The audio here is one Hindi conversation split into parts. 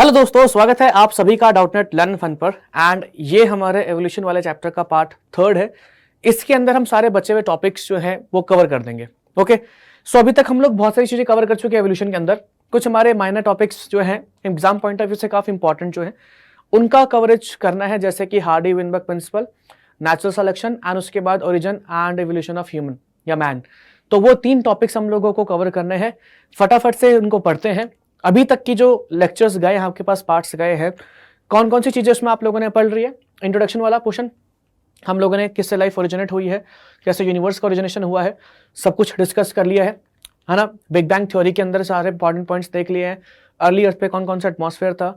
हेलो दोस्तों, स्वागत है आप सभी का डाउटनेट लर्न फन पर। एंड ये हमारे एवोल्यूशन वाले चैप्टर का पार्ट 3 है। इसके अंदर हम सारे बचे हुए टॉपिक्स जो हैं वो कवर कर देंगे। ओके, सो अभी तक हम लोग बहुत सारी चीजें कवर कर चुके हैं एवोल्यूशन के अंदर। कुछ हमारे माइनर टॉपिक्स जो हैं एग्जाम पॉइंट ऑफ व्यू से काफी इंपॉर्टेंट जो है उनका कवरेज करना है, जैसे कि Hardy Weinberg principal, natural selection and उसके बाद origin and evolution of human या मैन। तो वो 3 टॉपिक्स हम लोगों को कवर करने हैं। फटाफट से उनको पढ़ते हैं। अभी तक की जो लेक्चर्स गए हैं, आपके पास पार्ट्स गए हैं, कौन कौन सी चीजें उसमें आप लोगों ने पढ़ रही है। इंट्रोडक्शन वाला पोर्शन हम लोगों ने किससे लाइफ ओरिजिनेट हुई है, कैसे यूनिवर्स का ओरिजिनेशन हुआ है, सब कुछ डिस्कस कर लिया है ना। बिग बैंग थ्योरी के अंदर सारे इंपॉर्टेंट पॉइंट्स देख लिए हैं। अर्ली अर्थ पे कौन कौन सा एटमॉस्फेयर था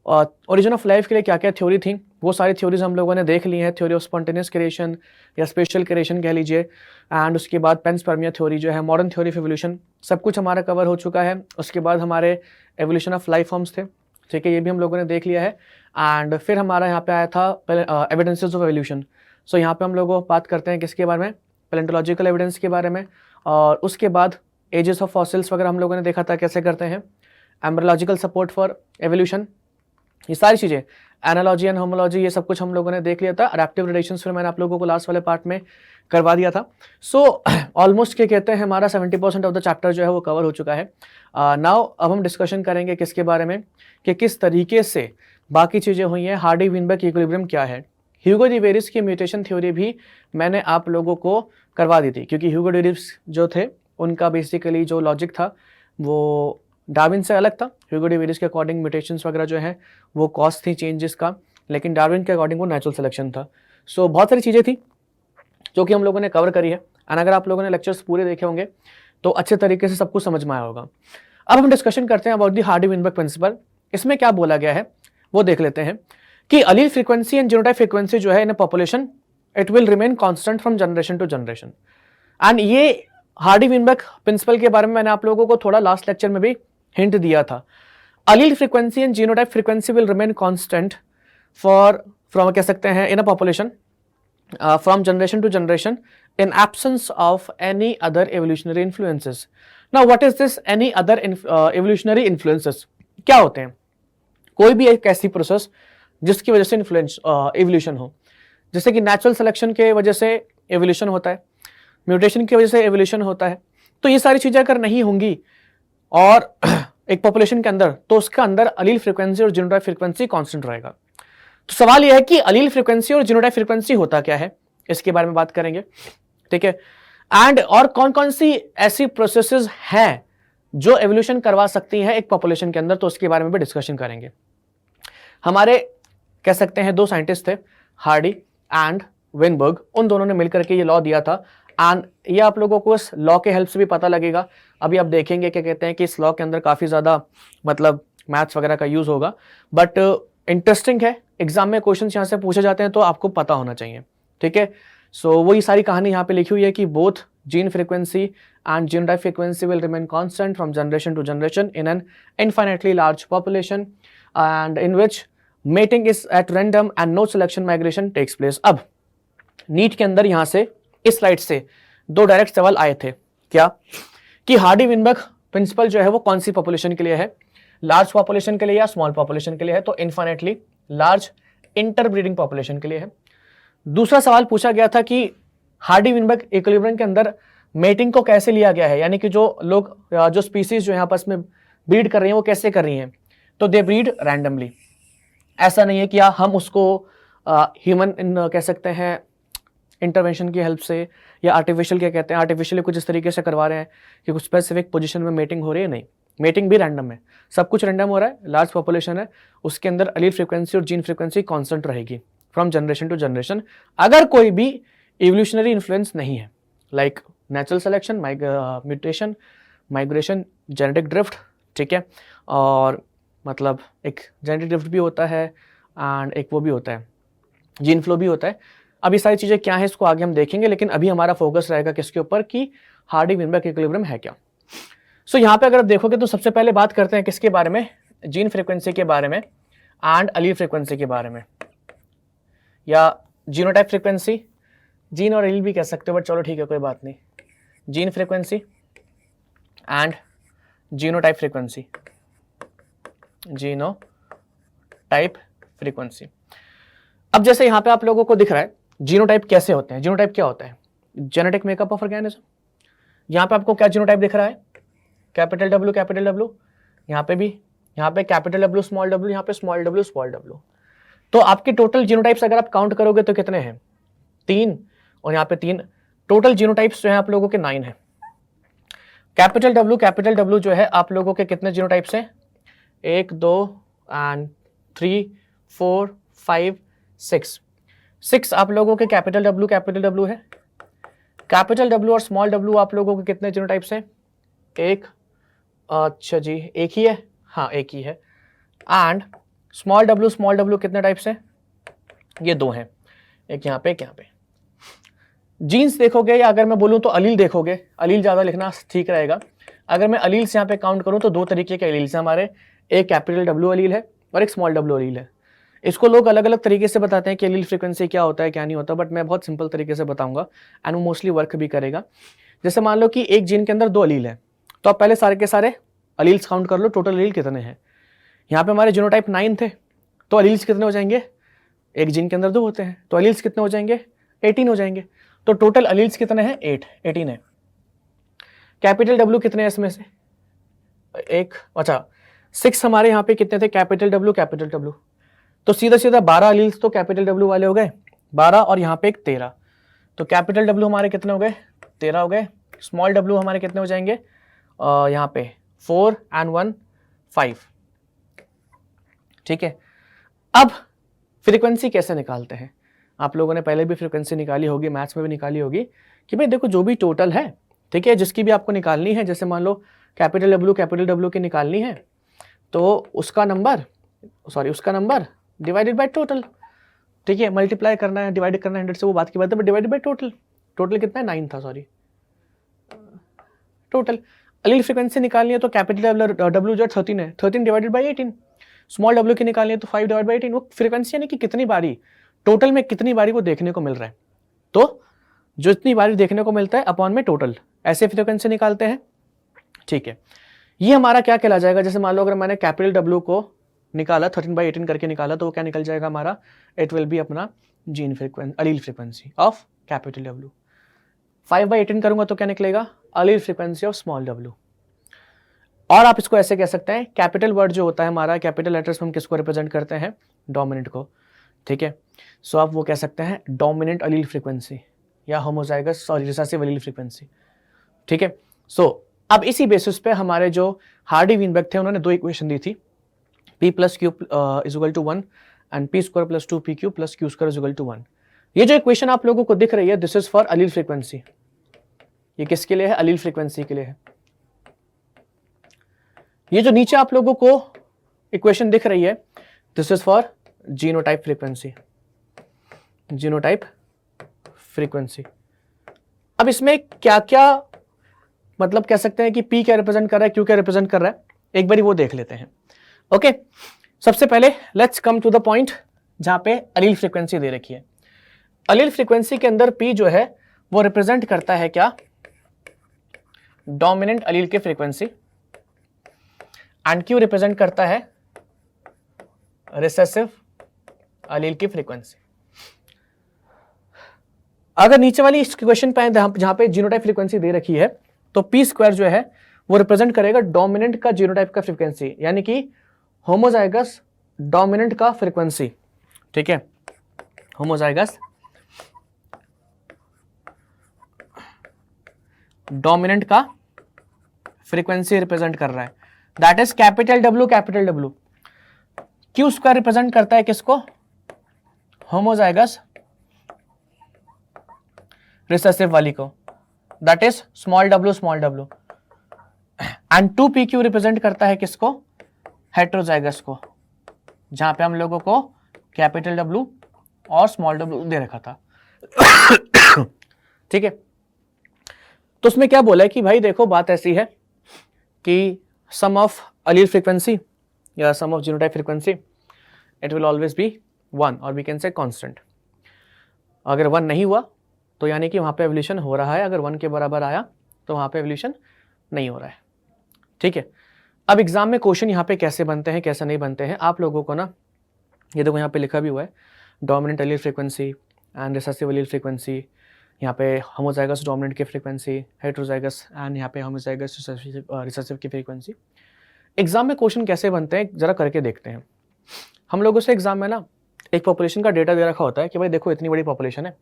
और ओरिजिन ऑफ लाइफ के लिए क्या क्या थ्योरी थी, वो सारी थ्योरीज हम लोगों ने देख ली हैं। थ्योरी ऑफ स्पॉन्टेनियस क्रिएशन या स्पेशल क्रिएशन कह लीजिए, एंड उसके बाद पेंसपर्मिया थ्योरी जो है, मॉडर्न थ्योरी ऑफ एवोल्यूशन, सब कुछ हमारा कवर हो चुका है। उसके बाद हमारे एवोल्यूशन ऑफ लाइफ फॉर्म्स थे, ठीक है, ये भी हम लोगों ने देख लिया है। एंड फिर हमारा यहाँ पे आया था एविडेंसेस ऑफ एवोल्यूशन। सो यहाँ पे हम लोग बात करते हैं किसके बारे में, पैलेंटोलॉजिकल एविडेंस के बारे में। और उसके बाद एजेस ऑफ फॉसिल्स वगैरह हम लोगों ने देखा था कैसे करते हैं, एम्ब्रियोलॉजिकल सपोर्ट फॉर एवोल्यूशन, ये सारी चीजें, एनालॉजी एंड होमोलॉजी, ये सब कुछ हम लोगों ने देख लिया था। अडैप्टिव रिलेशंस फिर मैंने आप लोगों को लास्ट वाले पार्ट में करवा दिया था। सो ऑलमोस्ट क्या कहते हैं, हमारा 70% ऑफ द चैप्टर जो है वो कवर हो चुका है। नाउ अब हम डिस्कशन करेंगे किसके बारे में, कि किस तरीके से बाकी चीजें हुई हैं। हार्डी विनबर्ग इक्विलिब्रियम क्या है, ह्यूगो डी वेरिस की म्यूटेशन थ्योरी भी मैंने आप लोगों को करवा दी थी, क्योंकि ह्यूगो डी वेरिस जो थे उनका बेसिकली जो लॉजिक था वो डार्विन से अलग था। ह्यूगो डी वेरिस के अकॉर्डिंग म्यूटेशंस वगैरह जो है वो कॉज थी चेंजेस का, लेकिन डार्विन के अकॉर्डिंग वो नेचुरल सिलेक्शन था। सो बहुत सारी चीज़ें थी जो कि हम लोगों ने कवर करी है। एंड अगर आप लोगों ने लेक्चर्स पूरे देखे होंगे तो अच्छे तरीके से सब कुछ समझ में आया होगा। अब हम डिस्कशन करते हैं about the Hardy Weinberg principal. इसमें क्या बोला गया है वो देख लेते हैं कि allele frequency and genotype frequency जो है in population it will remain constant from generation to generation. And ये हार्डी विनबर्ग प्रिंसिपल के बारे में मैंने आप लोगों को थोड़ा लास्ट लेक्चर में भी हिंट दिया था। Allele frequency and genotype frequency will remain constant for from कह सकते हैं in a population from generation to generation in absence of any other evolutionary influences. Now what is this any other evolutionary influences, क्या होते हैं? कोई भी एक ऐसी प्रोसेस जिसकी वजह से इन्फ्लुएंस एवोल्यूशन हो, जैसे कि नेचुरल सिलेक्शन के वजह से एवोल्यूशन होता है, म्यूटेशन की वजह से एवोल्यूशन होता है। तो ये सारी चीजें अगर नहीं होंगी और एक पॉपुलेशन के अंदर, तो उसके अंदर अलील फ्रीक्वेंसी और जीनोटाइप फ्रीक्वेंसी कांस्टेंट रहेगा। तो सवाल यह है कि अलील फ्रीक्वेंसी और जीनोटाइप फ्रीक्वेंसी होता क्या है, इसके बारे में बात करेंगे, ठीक है। एंड और कौन कौन सी ऐसी प्रोसेसेस हैं जो एवोल्यूशन करवा सकती हैं एक पॉपुलेशन के अंदर, तो उसके बारे में भी डिस्कशन करेंगे। हमारे कह सकते हैं 2 साइंटिस्ट थे, हार्डी एंड विनबर्ग, उन दोनों ने मिलकर के ये लॉ दिया था। एंड ये आप लोगों को इस लॉ के हेल्प से भी पता लगेगा। अभी आप देखेंगे क्या कहते हैं कि इस लॉ के अंदर काफ़ी ज़्यादा मतलब मैथ्स वगैरह का यूज़ होगा, बट इंटरेस्टिंग है। एग्जाम में क्वेश्चन यहाँ से पूछे जाते हैं तो आपको पता होना चाहिए, ठीक है। सो वही सारी कहानी यहाँ पे लिखी हुई है कि both gene frequency and genotype frequency will remain constant from generation to generation in an infinitely large population and in which mating is at random and no selection migration takes place. अब नीट के अंदर यहाँ से इस स्लाइड से 2 डायरेक्ट सवाल आए थे, क्या कि हार्डी विनबर्ग प्रिंसिपल जो है वो कौन सी पॉपुलेशन के लिए है, लार्ज पॉपुलेशन के लिए या स्मॉल पॉपुलेशन के लिए है? तो इनफाइनाइटली लार्ज इंटरब्रीडिंग पॉपुलेशन के लिए है। दूसरा सवाल पूछा गया था कि हार्डी विनबर्ग इक्विलिब्रियम के अंदर मेटिंग को कैसे लिया गया है, यानी कि जो लोग जो स्पीसीज जो यहाँ आपस में ब्रीड कर रही हैं वो कैसे कर रही हैं? तो दे ब्रीड रैंडमली। ऐसा नहीं है कि हम उसको ह्यूमन कह सकते हैं इंटरवेंशन की हेल्प से, या आर्टिफिशियल क्या कहते हैं, आर्टिफिशियली कुछ इस तरीके से करवा रहे हैं कि कुछ स्पेसिफिक पोजीशन में मेटिंग हो रही है। नहीं, मेटिंग भी रैंडम है, सब कुछ रैंडम हो रहा है। लार्ज पॉपुलेशन है, उसके अंदर अलील फ्रीक्वेंसी और जीन फ्रीक्वेंसी कांस्टेंट रहेगी फ्रॉम जनरेशन टू जनरेशन। अगर कोई भी इवोल्यूशनरी इन्फ्लुएंस नहीं है, like natural selection, mutation, migration, genetic drift, ठीक है, और मतलब एक जेनेटिक ड्रिफ्ट भी होता है एंड एक वो भी होता है जीन फ्लो भी होता है। अब ये सारी चीज़ें क्या है इसको आगे हम देखेंगे, लेकिन अभी हमारा फोकस रहेगा किसके ऊपर कि हार्डी विनबर्ग इक्विलिब्रियम है क्या। सो यहाँ पे अगर आप देखोगे तो सबसे पहले बात करते हैं किसके बारे में, जीन फ्रीक्वेंसी के बारे में एंड अलील फ्रीक्वेंसी के बारे में, या जीनोटाइप फ्रीक्वेंसी, जीन और अलील भी कह सकते हो, बट चलो ठीक है कोई बात नहीं। Gene frequency and genotype frequency, genotype frequency. अब जैसे यहाँ पे आप लोगों को दिख रहा है जीनोटाइप कैसे होते हैं। जीनोटाइप क्या होता है? Genetic makeup of organism. यहाँ पे आपको क्या जीनोटाइप दिख रहा है? कैपिटल डब्ल्यू कैपिटल डब्ल्यू, यहाँ पे भी, यहाँ पे कैपिटल डब्ल्यू स्मॉल डब्ल्यू, यहाँ पे स्मॉल डब्ल्यू स्मॉल डब्ल्यू। तो आपके टोटल जीनोटाइप्स अगर आप काउंट करोगे तो कितने हैं? 3, और यहाँ पे 3। टोटल जीनोटाइप्स जो है आप लोगों के 9 है। कैपिटल डब्ल्यू जो है आप लोगों के कितने जीनोटाइप्स हैं? 1 2 एंड 3 4 5 6 आप लोगों के कैपिटल डब्ल्यू है। कैपिटल डब्ल्यू और स्मॉल डब्ल्यू आप लोगों के कितने जीनोटाइप्स हैं? 1, अच्छा जी एक ही है, हाँ एक ही है। एंड स्मॉल डब्ल्यू कितने टाइप्स हैं? ये 2 हैं, एक यहाँ पे एक यहाँ पे। जीन्स देखोगे या अगर मैं बोलूँ तो अलील देखोगे, अलील ज़्यादा लिखना ठीक रहेगा। अगर मैं अलील से यहाँ पे काउंट करूँ तो 2 तरीके के अलील से हमारे, एक कैपिटल डब्ल्यू अलील है और एक स्मॉल डब्ल्यू अलील है। इसको लोग अलग अलग तरीके से बताते हैं कि अलील फ्रीक्वेंसी क्या होता है क्या नहीं होता, बट मैं बहुत सिंपल तरीके से बताऊंगा एंड वो मोस्टली वर्क भी करेगा। जैसे मान लो कि एक जीन के अंदर 2 अलील है, तो आप पहले सारे के सारे अलील्स काउंट कर लो, टोटल अलील कितने हैं। यहाँ पे हमारे जीनोटाइप 9 थे, तो अलील्स कितने हो जाएंगे? एक जीन के अंदर 2 होते हैं, तो अलील्स कितने हो जाएंगे? 18 हो जाएंगे। तो टोटल अलील्स कितने हैं? 18 है। कैपिटल डब्ल्यू कितने हैं इसमें से? 1, अच्छा 6 हमारे यहाँ पे कितने थे? कैपिटल डब्ल्यू, तो सीधा सीधा 12 अलील्स तो कैपिटल डब्ल्यू वाले हो गए, 12 और यहाँ पे एक 13। तो कैपिटल डब्ल्यू हमारे कितने हो गए? 13 हो गए। स्मॉल डब्ल्यू हमारे कितने हो जाएंगे? यहाँ पे 4 एंड 1 5। ठीक है। अब फ्रीक्वेंसी कैसे निकालते हैं? आप लोगों ने पहले भी फ्रीक्वेंसी निकाली होगी, मैथ्स में भी निकाली होगी कि भाई देखो जो भी टोटल है, ठीक है, जिसकी भी आपको निकालनी है, जैसे मान लो कैपिटल डब्ल्यू की निकालनी है, तो उसका नंबर डिवाइडेड बाय टोटल। ठीक है, मल्टीप्लाई करना है, डिवाइड करना है 100 से, वो बात की बात है, but divided by total. Total कितना है? 9 था, सॉरी टोटल। अलील फ्रीक्वेंसी निकालनी है तो कैपिटल डब्ल्यू जो 13 है, 13 डिवाइडेड बाई 18। स्मॉल डब्ल्यू की निकालनी है तो 5 डिवाइड बाई 18। वो फ्रीक्वेंसी यानी कि कितनी बारी, टोटल में कितनी बारी वो देखने को मिल रहा है, तो जो इतनी बारी देखने को मिलता है अपॉन में टोटल, ऐसे फ्रीक्वेंसी निकालते हैं। ठीक है, ये हमारा क्या कहला जाएगा? जैसे मान लो अगर मैंने कैपिटल डब्ल्यू को निकाला 13/18 करके निकाला, तो वो क्या निकल जाएगा हमारा? इट विल बी अपना gene frequency, allele frequency of capital W. 5/18 करूंगा तो क्या निकलेगा? Allele frequency of small W. और आप इसको ऐसे कह सकते हैं, कैपिटल वर्ड जो होता है हमारा, कैपिटल लेटर्स में हम किसको रिप्रेजेंट करते हैं? डोमिनेंट को। ठीक है, सो आप वो कह सकते हैं डोमिनेंट अलील फ्रीक्वेंसी या होमोजाइगस रिसेसिव अलील फ्रीक्वेंसी। ठीक है, सो अब इसी बेसिस पे हमारे जो हार्डी वीनबर्ग थे उन्होंने 2 इक्वेशन दी थी, p + q = 1 and p² + 2pq + q² = 1। ये जो इक्वेशन आप लोगों को दिख रही है, this is for Aleel frequency. ये किसके लिए है? अलील फ्रीक्वेंसी के लिए है। ये जो नीचे आप लोगों को इक्वेशन दिख रही है, this is for genotype frequency, genotype frequency. अब इसमें क्या क्या मतलब कह सकते हैं कि p क्या रिप्रेजेंट कर रहा है, q क्या रिप्रेजेंट कर रहा है, एक बारी वो देख लेते हैं। ओके, सबसे पहले let's come to the point जहां पे अलील फ्रीक्वेंसी दे रखी है। अलील फ्रीक्वेंसी के अंदर p जो है वो रिप्रेजेंट करता है क्या? डोमिनेंट अलील की फ्रीक्वेंसी, एंड q रिप्रेजेंट करता है रिसेसिव अलील की फ्रीक्वेंसी। अगर नीचे वाली इस क्वेश्चन पे जहां पे जीनोटाइप फ्रीक्वेंसी दे रखी है, तो p² जो है वो रिप्रेजेंट करेगा डोमिनेंट का जीनोटाइप का फ्रीक्वेंसी, यानी कि होमोजाइगस डोमिनेंट का फ्रीक्वेंसी। ठीक है, होमोजाइगस डोमिनेंट का फ्रीक्वेंसी रिप्रेजेंट कर रहा है, that is capital W. q² represent करता है किसको? होमोजाइगस रिसेसिव वाली को, that is small W. And 2pq represent करता है किसको? हेट्रोजाइगस को, जहां पे हम लोगों को कैपिटल डब्ल्यू और स्मॉल डब्ल्यू दे रखा था। ठीक है, तो उसमें क्या बोला है कि भाई देखो बात ऐसी है कि सम ऑफ अलील फ्रीक्वेंसी या sum of genotype frequency it will always be 1 और वी कैन से कांस्टेंट। अगर 1 नहीं हुआ तो यानी कि वहां पे एवोल्यूशन हो रहा है, अगर 1 के बराबर आया तो वहां पे एवोल्यूशन नहीं हो रहा है। ठीक है, अब एग्जाम में क्वेश्चन यहाँ पे कैसे बनते हैं कैसे नहीं बनते हैं, आप लोगों को ना ये देखो यहाँ पे लिखा भी हुआ है dominant allele frequency and recessive allele frequency, यहाँ पे होमोजाइगस डोमिनेंट की फ्रीक्वेंसी, हेटेरोजाइगस एंड यहाँ पे होमोजाइगस रिसेसिव की फ्रीक्वेंसी। एग्जाम में क्वेश्चन कैसे बनते हैं जरा करके देखते हैं। हम लोगों से एग्जाम में ना एक पॉपुलेशन का डेटा दे रखा होता है कि भाई देखो इतनी बड़ी पॉपुलेशन है,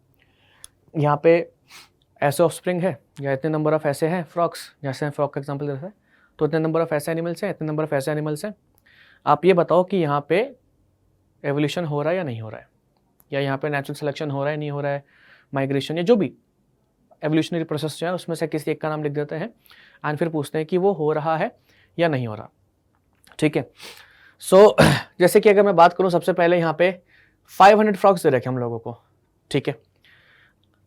यहाँ पे ऐसे ऑफस्प्रिंग है या इतने नंबर ऑफ ऐसे हैं फ्रॉक्स, जैसे फ्रॉक का एग्जाम्पल देता है, तो इतने नंबर ऑफ ऐसे एनिमल्स हैं, इतने नंबर ऑफ ऐसे एनिमल्स हैं। आप ये बताओ कि यहाँ पे एवोल्यूशन हो रहा है या नहीं हो रहा है, या यहाँ पे नेचुरल सिलेक्शन हो रहा है नहीं हो रहा है, माइग्रेशन या जो भी एवोल्यूशनरी प्रोसेस जो है उसमें से किसी एक का नाम लिख देते हैं एंड फिर पूछते हैं कि वो हो रहा है या नहीं हो रहा। ठीक है, सो जैसे कि अगर मैं बात करूँ, सबसे पहले यहाँ पे 500 फ्रॉक्स दे रखे हम लोगों को। ठीक है,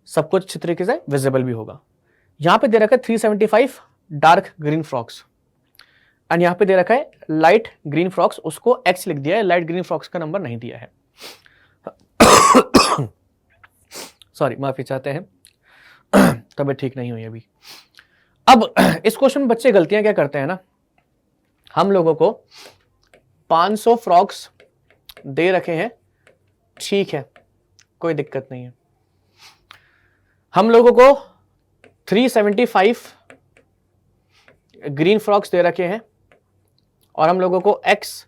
सब कुछ अच्छी तरीके से विजिबल भी होगा। यहाँ पे दे रखा है 375 डार्क ग्रीन फ्रॉक्स एंड यहाँ पे दे रखा है लाइट ग्रीन फ्रॉक्स, उसको एक्स लिख दिया है, लाइट ग्रीन फ्रॉक्स का नंबर नहीं दिया है। सॉरी, माफी चाहते हैं, तबीयत ठीक नहीं हुई अभी। अब इस क्वेश्चन में बच्चे गलतियां क्या करते हैं ना, हम लोगों को 500 फ्रॉक्स दे रखे हैं, ठीक है कोई दिक्कत नहीं है। हम लोगों को 375 ग्रीन फ्रॉक्स दे रखे हैं और हम लोगों को एक्स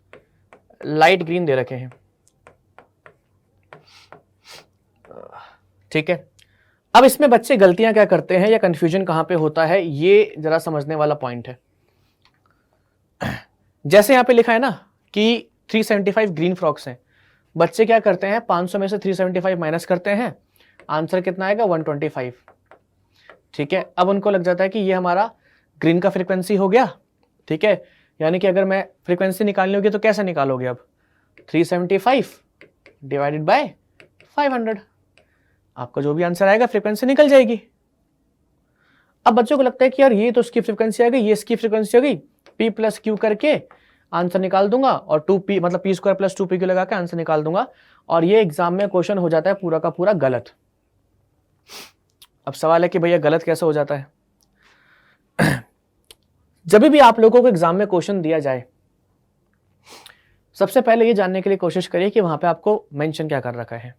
लाइट ग्रीन दे रखे हैं। ठीक है, अब इसमें बच्चे गलतियां क्या करते हैं या कंफ्यूजन कहां पे होता है, ये जरा समझने वाला पॉइंट है। जैसे यहां पे लिखा है ना कि 375 ग्रीन फ्रॉक्स हैं, बच्चे क्या करते हैं 500 में से 375 माइनस करते हैं, आंसर कितना आएगा 125। ठीक है, अब उनको लग जाता है कि ये हमारा ग्रीन का फ्रीक्वेंसी हो गया। ठीक है, यानी कि अगर मैं फ्रीक्वेंसी निकालनी होगी तो कैसे निकालोगे, अब 375 डिवाइडेड बाय 500, आपका जो भी आंसर आएगा फ्रीक्वेंसी निकल जाएगी। अब बच्चों को लगता है कि यार ये तो इसकी फ्रीक्वेंसी आ गई, ये इसकी फ्रीक्वेंसी हो गई, p प्लस क्यू करके आंसर निकाल दूंगा और 2p मतलब p square plus 2p Q लगा के आंसर निकाल दूंगा, और ये एग्जाम में क्वेश्चन हो जाता है पूरा का पूरा गलत। अब सवाल है कि भैया गलत कैसे हो जाता है। जब भी आप लोगों को एग्जाम में क्वेश्चन दिया जाए, सबसे पहले ये जानने के लिए कोशिश करिए कि वहां पे आपको मेंशन क्या कर रखा है,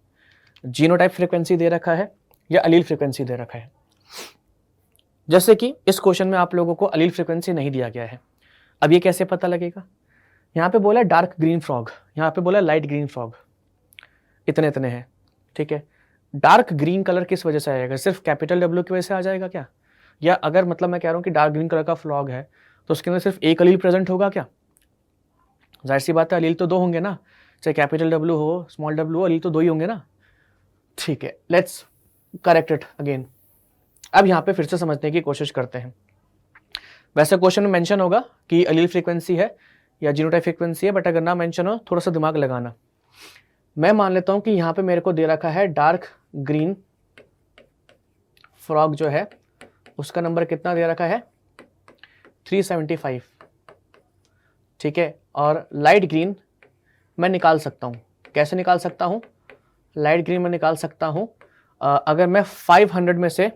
जीनोटाइप फ्रीक्वेंसी दे रखा है या अलील फ्रीक्वेंसी दे रखा है। जैसे कि इस क्वेश्चन में आप लोगों को अलील फ्रीक्वेंसी नहीं दिया गया है। अब ये कैसे पता लगेगा, यहाँ पे बोला डार्क ग्रीन फ्रॉग, यहाँ पे बोला लाइट ग्रीन फ्रॉग, इतने इतने हैं। ठीक है, डार्क ग्रीन कलर किस वजह से आएगा, सिर्फ कैपिटल डब्ल्यू की वजह से आ जाएगा क्या, या अगर मतलब मैं कह रहा हूँ कि डार्क ग्रीन कलर का फ्रॉग है तो उसके अंदर सिर्फ एक अलील प्रेजेंट होगा क्या, जाहिर सी बात है अलील तो दो होंगे ना, चाहे कैपिटल डब्ल्यू हो स्मॉल डब्ल्यू हो, अलील तो दो ही होंगे ना। ठीक है, लेट्स करेक्ट इट अगेन। अब यहाँ पे फिर से समझने की कोशिश करते हैं। वैसे क्वेश्चन में मेंशन होगा कि अलील फ्रीक्वेंसी है या जीनोटाइप फ्रीक्वेंसी है, बट अगर ना मेंशन हो थोड़ा सा दिमाग लगाना। मैं मान लेता हूं कि यहाँ पे मेरे को दे रखा है डार्क ग्रीन फ्रॉग जो है उसका नंबर कितना दे रखा है 375। ठीक है, और लाइट ग्रीन मैं निकाल सकता हूँ, कैसे निकाल सकता हूँ, लाइट ग्रीन में निकाल सकता हूँ अगर मैं 500 में से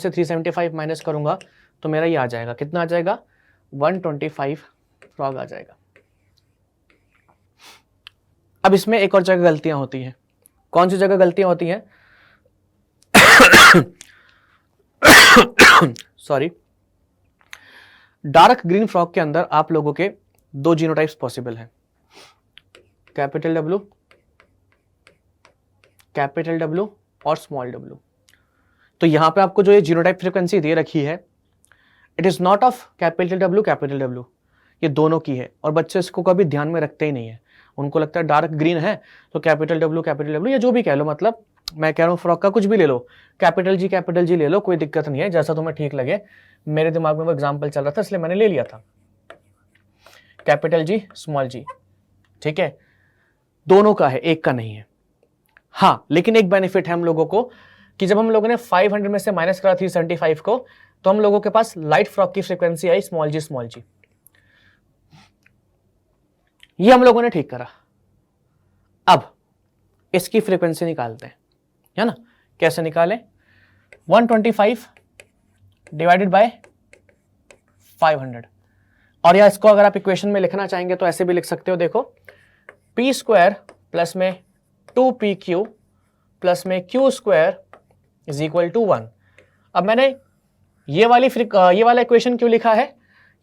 375 माइनस करूंगा तो मेरा ये आ जाएगा, कितना आ जाएगा 125 फ्रॉग आ जाएगा। अब इसमें एक और जगह गलतियां होती हैं, कौन सी जगह गलतियां होती हैं सॉरी, डार्क ग्रीन फ्रॉग के अंदर आप लोगों के दो जीनोटाइप्स पॉसिबल हैं, कैपिटल डब्ल्यू और स्मॉल डब्ल्यू। तो यहां पे आपको जो ये जीनोटाइप फ्रीक्वेंसी दे रखी है, it is not of capital W, ये दोनों की है, और बच्चे इसको कभी ध्यान में रखते ही नहीं है। उनको लगता है डार्क ग्रीन है तो कैपिटल डब्ल्यू या जो भी कह लो, मतलब मैं कह रहा हूँ फ्रॉक का कुछ भी ले लो, कैपिटल जी ले लो, कोई दिक्कत नहीं है, जैसा तुम्हें ठीक लगे। मेरे दिमाग में वो एग्जाम्पल चल रहा था इसलिए मैंने ले लिया था, कैपिटल जी स्मॉल जी। ठीक है, दोनों का है, एक का नहीं है। हाँ, लेकिन एक बेनिफिट है हम लोगों को कि जब हम लोगों ने 500 में से माइनस करा 375 को, तो हम लोगों के पास लाइट फ्रॉक की फ्रीक्वेंसी आई स्मॉल जी। ये हम लोगों ने ठीक करा। अब इसकी फ्रीक्वेंसी निकालते हैं, है ना, कैसे निकालें, 125 डिवाइडेड बाय 500, और या इसको अगर आप इक्वेशन में लिखना चाहेंगे तो ऐसे भी लिख सकते हो, देखो पी स्क्वायर प्लस में 2pq प्लस में q square is equal to 1। अब मैंने ये वाला इक्वेशन क्यों लिखा है?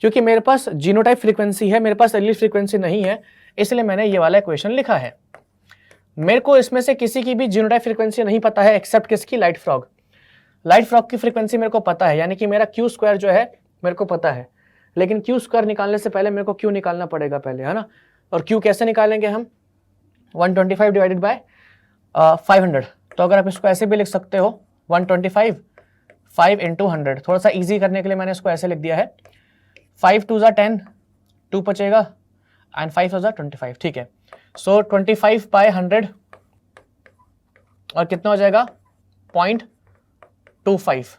क्योंकि मेरे पास जीनोटाइप फ्रीक्वेंसी है, मेरे पास एलील फ्रीक्वेंसी नहीं है, इसलिए मैंने ये वाला इक्वेशन लिखा है। मेरे को इसमें से किसी की भी जीनोटाइप फ्रीक्वेंसी नहीं पता है एक्सेप्ट किसकी? Light frog. लाइट फ्रॉग की फ्रीक्वेंसी मेरे को पता है, यानी कि मेरा क्यू स्क्वायर जो है मेरे को पता है, लेकिन क्यू स्क्वायर निकालने से पहले मेरे को क्यू निकालना पड़ेगा पहले, है ना। और क्यू कैसे निकालेंगे हम? 125 डिवाइडेड बाय 500। तो अगर आप इसको ऐसे भी लिख सकते हो 125 5 इंटू 100। थोड़ा सा ईजी करने के लिए मैंने इसको ऐसे लिख दिया है 5 2 ज़ा 10, 2 बचेगा एंड 5 ज़ा 25, ठीक है। सो 25 बाय 100 और कितना हो जाएगा? 0.25।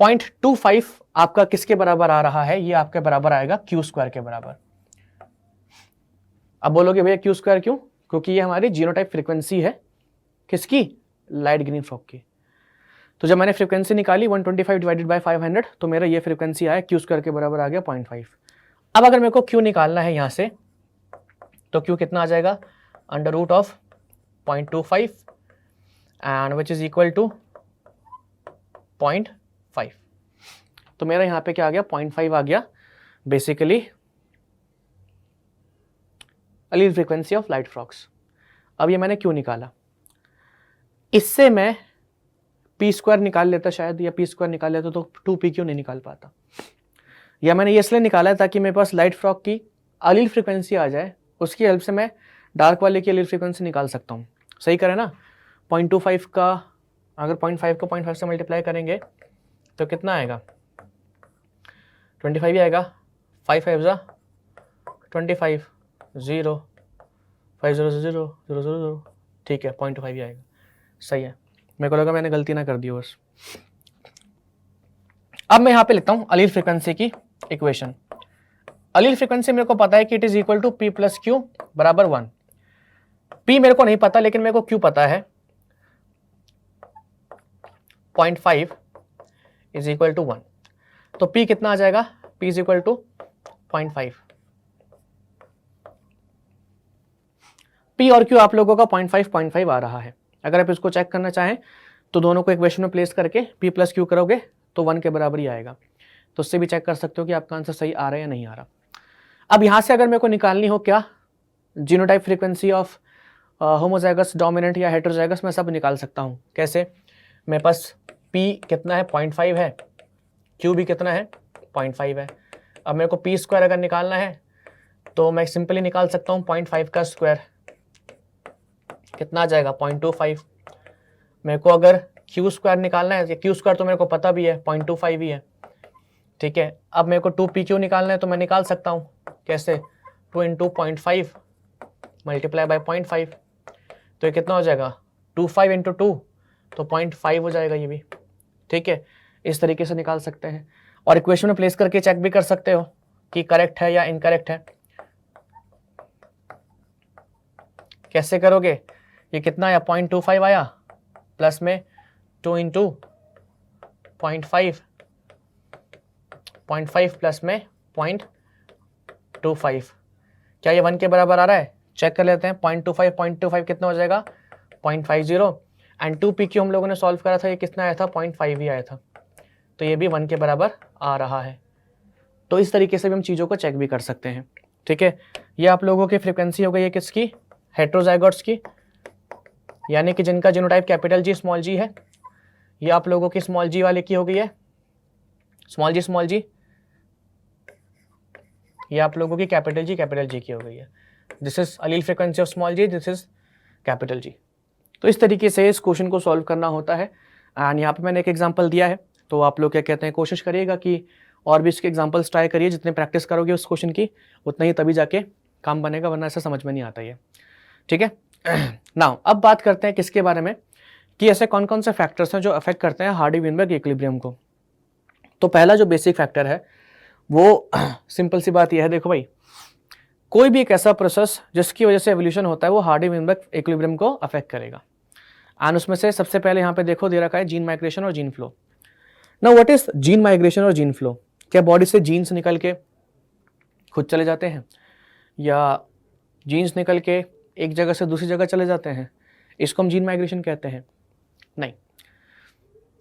0.25 आपका किसके बराबर आ रहा है? ये आपके बराबर आएगा क्यू स्क्वायर के बराबर। अब बोलोगे भैया क्यू स्क्वायर क्यों? क्योंकि ये हमारी जीनोटाइप फ्रीक्वेंसी है, किसकी? लाइट ग्रीन फ्रॉग की। तो जब मैंने फ्रीक्वेंसी निकाली 125 डिवाइडेड बाय 500, तो मेरा ये फ्रीक्वेंसी आया क्यू स्क्वायर के बराबर आ गया 0.5। अब अगर मेरे को क्यू निकालना है यहाँ से, तो क्यू कितना आ जाएगा? Under root of 0.25 and which is equal to 0.5। तो मेरा यहाँ पे क्या आ गया? 0.5 आ गया, basically allele frequency of light frogs. अब ये मैंने क्यों निकाला? इससे मैं पी स्क्वायर निकाल लेता शायद, या पी स्क्वायर निकाल लेता तो 2p क्यों नहीं निकाल पाता। या मैंने ये इसलिए निकाला है ताकि मेरे पास लाइट फ्रॉग की एलील फ्रीक्वेंसी आ जाए, उसकी हेल्प से मैं डार्क वाले की एलील फ्रीक्वेंसी निकाल सकता हूँ। सही करें ना? 0.25 का अगर 0.5 को 0.5 से मल्टीप्लाई करेंगे तो कितना आएगा? 25 ही आएगा। 5 5 ज़ा 25, 0 5 0 0 0 0 0, ठीक है 0.5 ही आएगा। सही है, मेरे को लगा मैंने गलती ना कर दी बस। अब मैं यहाँ पे लिखता हूँ एलील फ्रीक्वेंसी की इक्वेशन। एलील फ्रीक्वेंसी मेरे को पता है कि it is equal to P plus Q बराबर 1। पी मेरे को नहीं पता, लेकिन मेरे को क्यू पता है। 0.5 इज इक्वल टू 1, तो पी कितना आ जाएगा? P is equal to 0.5। P और क्यू आप लोगों का 0.5 आ रहा है। अगर आप इसको चेक करना चाहें तो दोनों को इक्वेशन में प्लेस करके पी प्लस क्यू करोगे तो 1 के बराबर ही आएगा। तो उससे भी चेक कर सकते हो कि आपका आंसर सही आ रहा है या नहीं आ रहा। अब यहाँ से अगर मेरे को निकालनी हो क्या? Genotype frequency of homozygous, dominant या हेटेरोजाइगस, मैं सब निकाल सकता हूँ। कैसे? मेरे पास पी कितना है? 0.5 है, क्यू भी कितना है? 0.5 है। अब मेरे को पी स्क्वायर अगर निकालना है तो मैं सिंपली निकाल सकता हूँ 0.5 का स्क्वायर, कितना आ जाएगा? 0.25। मेरे को अगर क्यू स्क्वायर निकालना है, क्यू स्क्वायर तो मेरे को पता भी है 0.25 ही है, ठीक है। अब मेरे को 2pq निकालना है तो मैं निकाल सकता हूँ। कैसे? 2 इंटू 0.5 मल्टीप्लाई बाय 0.5, तो ये कितना हो जाएगा? 25 इंटू 2, तो 0.5 हो जाएगा ये भी, ठीक है। इस तरीके से निकाल सकते हैं और इक्वेशन में प्लेस करके चेक भी कर सकते हो कि करेक्ट है या इनकरेक्ट है। कैसे करोगे? ये कितना आया? 0.25 आया, प्लस में 2 इंटू 0.5 प्लस में 0.25, क्या ये 1 के बराबर आ रहा है? चेक कर लेते हैं। 0.25 कितना हो जाएगा? 0.50 एंड 2pq हम लोगों ने सॉल्व करा था, ये कितना आया था? 0.5 ही आया था, तो ये भी 1 के बराबर आ रहा है। तो इस तरीके से भी हम चीज़ों को चेक भी कर सकते हैं, ठीक है। ये आप लोगों की फ्रीक्वेंसी हो गई है किसकी? हेटेरोजाइगोट्स की, यानी कि जिनका जीनोटाइप कैपिटल जी स्मॉल जी है। ये आप लोगों की स्मॉल जी वाले की हो गई है, स्मॉल जी। ये आप लोगों की कैपिटल जी की हो गई है। This is allele frequency of small G, this is capital G. तो इस तरीके से इस क्वेश्चन को सॉल्व करना होता है। एंड यहाँ पे मैंने एक एग्जांपल दिया है, तो आप लोग क्या कहते हैं, कोशिश करिएगा कि और भी इसके एग्जांपल्स ट्राई करिए। जितने प्रैक्टिस करोगे उस क्वेश्चन की उतना ही तभी जाके काम बनेगा, वरना ऐसा समझ में नहीं आता ये, ठीक है। नाउ अब बात करते हैं किसके बारे में, कि ऐसे कौन कौन से फैक्टर्स हैं जो अफेक्ट करते हैं हार्डी-विनबर्ग इक्विलिब्रियम को। तो पहला जो बेसिक फैक्टर है वो सिंपल सी बात यह है, देखो भाई, कोई भी एक ऐसा प्रोसेस जिसकी वजह से एवोल्यूशन होता है वो हार्डी-विनबर्ग इक्विलिब्रियम को अफेक्ट करेगा। एंड उसमें से सबसे पहले यहाँ पे देखो दे रखा है जीन माइग्रेशन और gene flow. Now what is gene migration और जीन फ्लो? क्या बॉडी से जीन्स निकल के खुद चले जाते हैं, या जीन्स निकल के एक जगह से दूसरी जगह चले जाते हैं, इसको हम जीन माइग्रेशन कहते हैं? नहीं।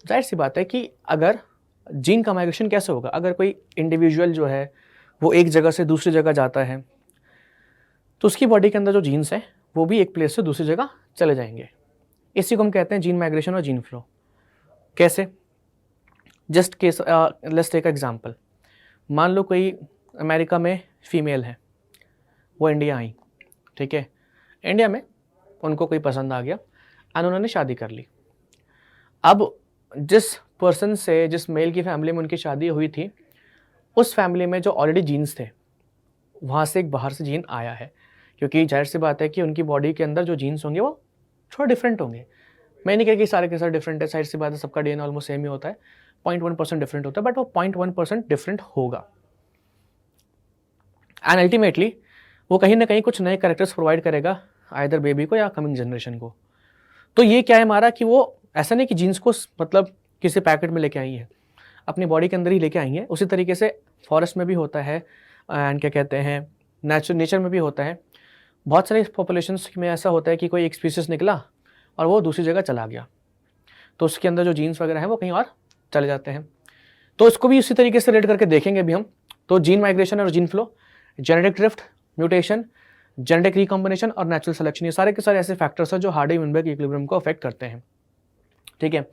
जाहिर सी बात है कि अगर जीन का माइग्रेशन कैसे होगा, अगर कोई इंडिविजुअल जो है वो एक जगह से दूसरी जगह जाता है तो उसकी बॉडी के अंदर जो जीन्स हैं वो भी एक प्लेस से दूसरी जगह चले जाएंगे। इसी को हम कहते हैं जीन माइग्रेशन और जीन फ्लो। कैसे? Just case let's take example. मान लो कोई अमेरिका में फीमेल है, वो इंडिया आई, ठीक है, इंडिया में उनको कोई पसंद आ गया एंड उन्होंने शादी कर ली। अब जिस पर्सन से, जिस मेल की फैमिली में उनकी शादी हुई थी, उस फैमिली में जो ऑलरेडी जीन्स थे वहाँ से एक बाहर से जीन आया है, क्योंकि जाहिर सी बात है कि उनकी बॉडी के अंदर जो जीन्स होंगे वो थोड़ा डिफरेंट होंगे। मैं नहीं कह कि सारे के सारे डिफरेंट है, जाहिर सी बात है सबका डीएनए ऑलमोस्ट सेम ही होता है, 0.1% डिफरेंट होता है, बट वो 0.1% डिफरेंट होगा एंड अल्टीमेटली वो कहीं ना कहीं कुछ नए कैरेक्टर्स प्रोवाइड करेगा आइदर बेबी को या कमिंग जनरेशन को। तो ये क्या है हमारा कि वो ऐसा नहीं कि जीन्स को मतलब किसी पैकेट में लेके आई है, अपनी बॉडी के अंदर ही लेके आई है। उसी तरीके से फॉरेस्ट में भी होता है एंड क्या कहते हैं नेचर में भी होता है। बहुत सारे पॉपुलेशंस में ऐसा होता है कि कोई एक स्पीसीज निकला और वो दूसरी जगह चला गया, तो उसके अंदर जो जीन्स वगैरह हैं वो कहीं और चले जाते हैं। तो इसको भी उसी तरीके से रेट करके देखेंगे भी हम। तो जीन माइग्रेशन और gene flow, genetic drift, mutation, genetic recombination और नेचुरल सिलेक्शन, ये सारे के सारे ऐसे फैक्टर्स हैं जो हार्डी-विनबर्ग इक्विलिब्रियम को अफेक्ट करते हैं। ठीक है,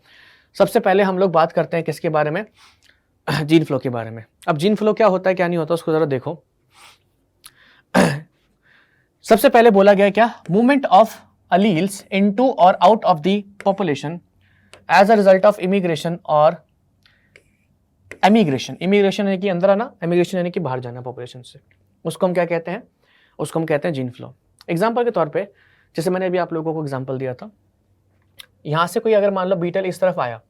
सबसे पहले हम लोग बात करते हैं किसके बारे में, जीन फ्लो के बारे में। अब जीन फ्लो क्या होता है क्या नहीं होता उसको जरा देखो। सबसे पहले बोला गया क्या, मूवमेंट ऑफ अलील्स इनटू और out of the population as a result of immigration और एमिग्रेशन। इमिग्रेशन यानी कि अंदर आना, एमिग्रेशन यानी कि बाहर जाना पॉपुलेशन से, उसको हम क्या कहते हैं, उसको हम कहते हैं जीन फ्लो। एग्जाम्पल के तौर पे जैसे मैंने अभी आप लोगों को एग्जाम्पल दिया था, यहां से कोई अगर मान लो बीटल इस तरफ आया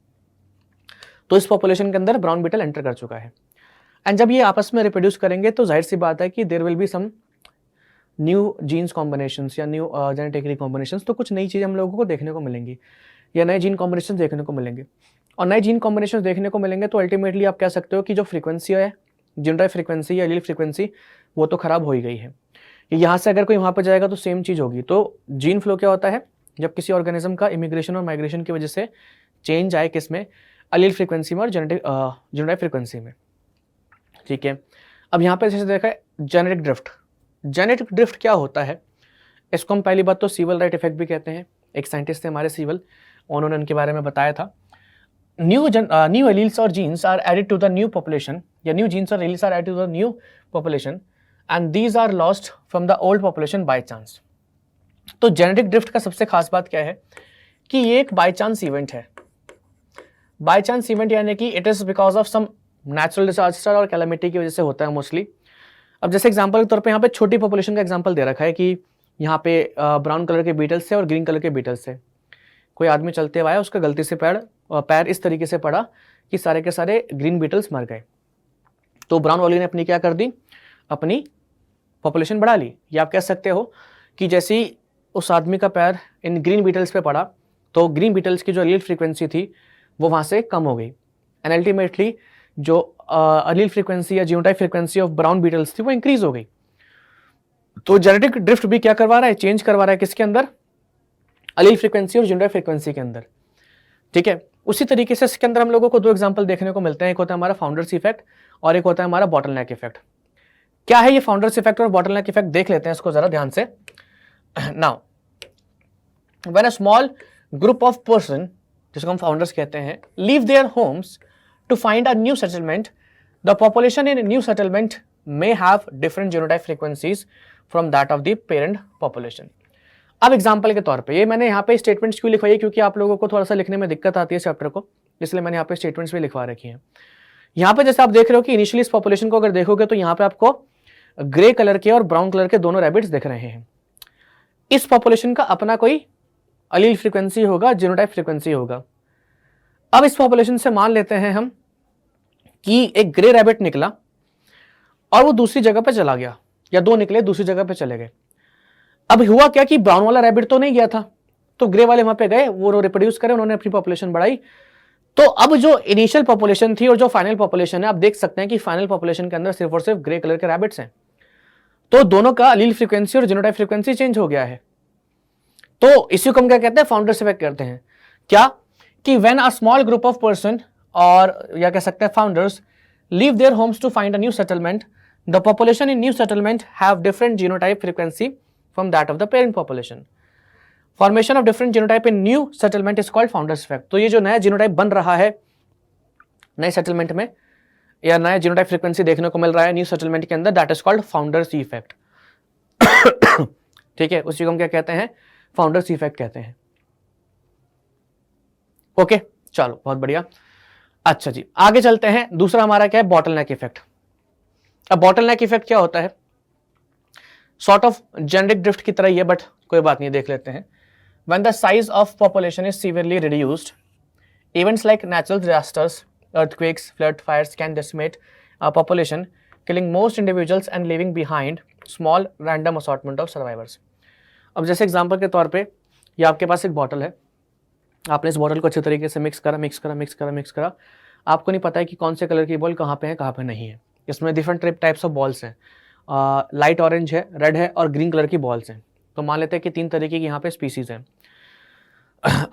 तो इस पॉपुलेशन के अंदर ब्राउन बीटल एंटर कर चुका है एंड जब ये आपस में रिप्रोड्यूस करेंगे तो जाहिर सी बात है कि there will be some new genes combinations या न्यू जेनेटिक रिकॉम्बिनेशंस, तो कुछ नई चीज़ें हम लोगों को देखने को मिलेंगी या नए जीन कॉम्बिनेशन देखने को मिलेंगे। और नए जीन कॉम्बिनेशन देखने को मिलेंगे तो अल्टीमेटली आप कह सकते हो कि जो फ्रीक्वेंसी है, जनरल फ्रीक्वेंसी या एलील फ्रीक्वेंसी, वो तो खराब हो ही गई है। यहाँ से अगर कोई वहाँ पर जाएगा तो सेम चीज़ होगी। तो जीन फ्लो क्या होता है, जब किसी ऑर्गेनिज्म का इमिग्रेशन और माइग्रेशन की वजह से चेंज आए किसमें, अलील फ्रीक्वेंसी में और जेनेटिक फ्रीक्वेंसी में। ठीक है, अब यहाँ पे जैसे देखा है जेनेटिक ड्रिफ्ट। जेनेटिक ड्रिफ्ट क्या होता है, इसको हम पहली बात तो सीवल राइट इफेक्ट भी कहते हैं। एक साइंटिस्ट थे हमारे सीवल, उन्होंने उनके बारे में बताया था, न्यू एलील्स और genes are added to the new population, या न्यू जीन्स और alleles are added to the new population and these are lost from the old population by chance. तो जेनेटिक ड्रिफ्ट का सबसे खास बात क्या है कि ये एक बाय चांस इवेंट है। बाय चांस इवेंट यानी कि it is because of some natural disaster और कैलामिटी की वजह से होता है मोस्टली। अब जैसे एग्जांपल के तौर पे यहाँ पे छोटी पॉपुलेशन का एग्जांपल दे रखा है कि यहाँ पे ब्राउन कलर के बीटल्स से और ग्रीन कलर के बीटल्स से कोई आदमी चलते हुआ है, उसका गलती से पैर इस तरीके से पड़ा कि सारे के सारे ग्रीन बीटल्स मर गए। तो ब्राउन वाली ने अपनी क्या कर दी, अपनी पॉपुलेशन बढ़ा ली। या आप कह सकते हो कि जैसे ही उस आदमी का पैर इन ग्रीन बीटल्स पे पड़ा तो ग्रीन बीटल्स की जो एलील फ्रीक्वेंसी थी वो वहाँ से कम हो गई एंड अल्टीमेटली जो एलील फ्रीक्वेंसी या genotype frequency of brown beetles थी वो इंक्रीज हो गई। तो जेनेटिक ड्रिफ्ट भी क्या करवा रहा है, चेंज करवा रहा है किसके अंदर, एलील फ्रीक्वेंसी और जीनोटाइप फ्रीक्वेंसी के अंदर। ठीक है, उसी तरीके से इसके अंदर हम लोगों को दो एग्जांपल देखने को मिलते हैं, एक होता है हमारा फाउंडर्स इफेक्ट और एक होता है हमारा बॉटलनेक इफेक्ट। क्या है ये फाउंडर्स इफेक्ट और बॉटलनेक इफेक्ट, देख लेते हैं इसको जरा ध्यान से। Now when a small group of person, जिसको हम फाउंडर्स कहते हैं, leave their homes to find a new settlement, the population in new settlement may have different genotype frequencies from that of the parent population। अब एग्जांपल के तौर पे ये मैंने यहाँ पे स्टेटमेंट्स क्यों लिखवाई है, क्योंकि आप लोगों को थोड़ा सा लिखने में दिक्कत आती है चैप्टर को, इसलिए मैंने यहाँ पे स्टेटमेंट्स भी लिखवा रखी हैं। यहाँ पे जैसे आप देख रहे हो कि इनिशियली इस पॉपुलेशन को अगर देखोगे तो यहाँ पे आपको ग्रे कलर के और ब्राउन कलर के दोनों रैबिट्स दिख रहे हैं। इस पॉपुलेशन का अपना कोई अलील फ्रीक्वेंसी होगा, जीनोटाइप फ्रीक्वेंसी होगा। अब इस पॉपुलेशन से मान लेते हैं हम कि एक ग्रे रैबिट निकला और वो दूसरी जगह पे चला गया, या दो निकले दूसरी जगह पे चले गए। अब हुआ क्या कि ब्राउन वाला रैबिट तो नहीं गया था, तो ग्रे वाले वहां पे गए, वो रिप्रोड्यूस करे, उन्होंने अपनी पॉपुलेशन बढ़ाई। तो अब जो इनिशियल पॉपुलेशन थी और जो फाइनल पॉपुलेशन है, आप देख सकते हैं कि फाइनल पॉपुलेशन के अंदर सिर्फ और सिर्फ ग्रे कलर के रैबिट्स हैं। तो दोनों का अलील फ्रीक्वेंसी और जीनोटाइप फ्रीक्वेंसी चेंज हो गया है। तो इसी को हम क्या कहते हैं, फाउंडर्स इफेक्ट कहते हैं। क्या कि when a small group of person और या कह सकते हैं founders leave their homes to find a new settlement, the population in new settlement have different genotype frequency from that of the parent population. Formation of different genotype in new settlement is called founders effect. तो ये जो नया जीनोटाइप बन रहा है नए सेटलमेंट में, या नया जीनोटाइप फ्रीक्वेंसी देखने को मिल रहा है न्यू सेटलमेंट के अंदर, that is called founders effect. ठीक है, उसी को हम क्या कहते हैं, फाउंडर्स इफेक्ट कहते हैं। ओके चलो बहुत बढ़िया। अच्छा जी आगे चलते हैं। दूसरा हमारा क्या है, बॉटलनेक इफेक्ट। अब बॉटलनेक इफेक्ट क्या होता है, सॉर्ट ऑफ जेनेरिक ड्रिफ्ट की तरह ही है, बट कोई बात नहीं, देख लेते हैं। When the size of population is severely reduced, events like natural disasters, earthquakes, flood, fires can decimate a population, killing most individuals and leaving behind small random assortment of survivors. अब जैसे एग्जांपल के तौर पे ये आपके पास एक बॉटल है, आपने इस बॉटल को अच्छे तरीके से मिक्स करा, आपको नहीं पता है कि कौन से कलर की बॉल कहाँ पे है कहाँ पे नहीं है। इसमें डिफरेंट टाइप्स ऑफ बॉल्स हैं, लाइट ऑरेंज है, रेड है और ग्रीन कलर की बॉल्स हैं। तो मान लेते हैं कि 3 तरीके की यहाँ पे स्पीसीज हैं।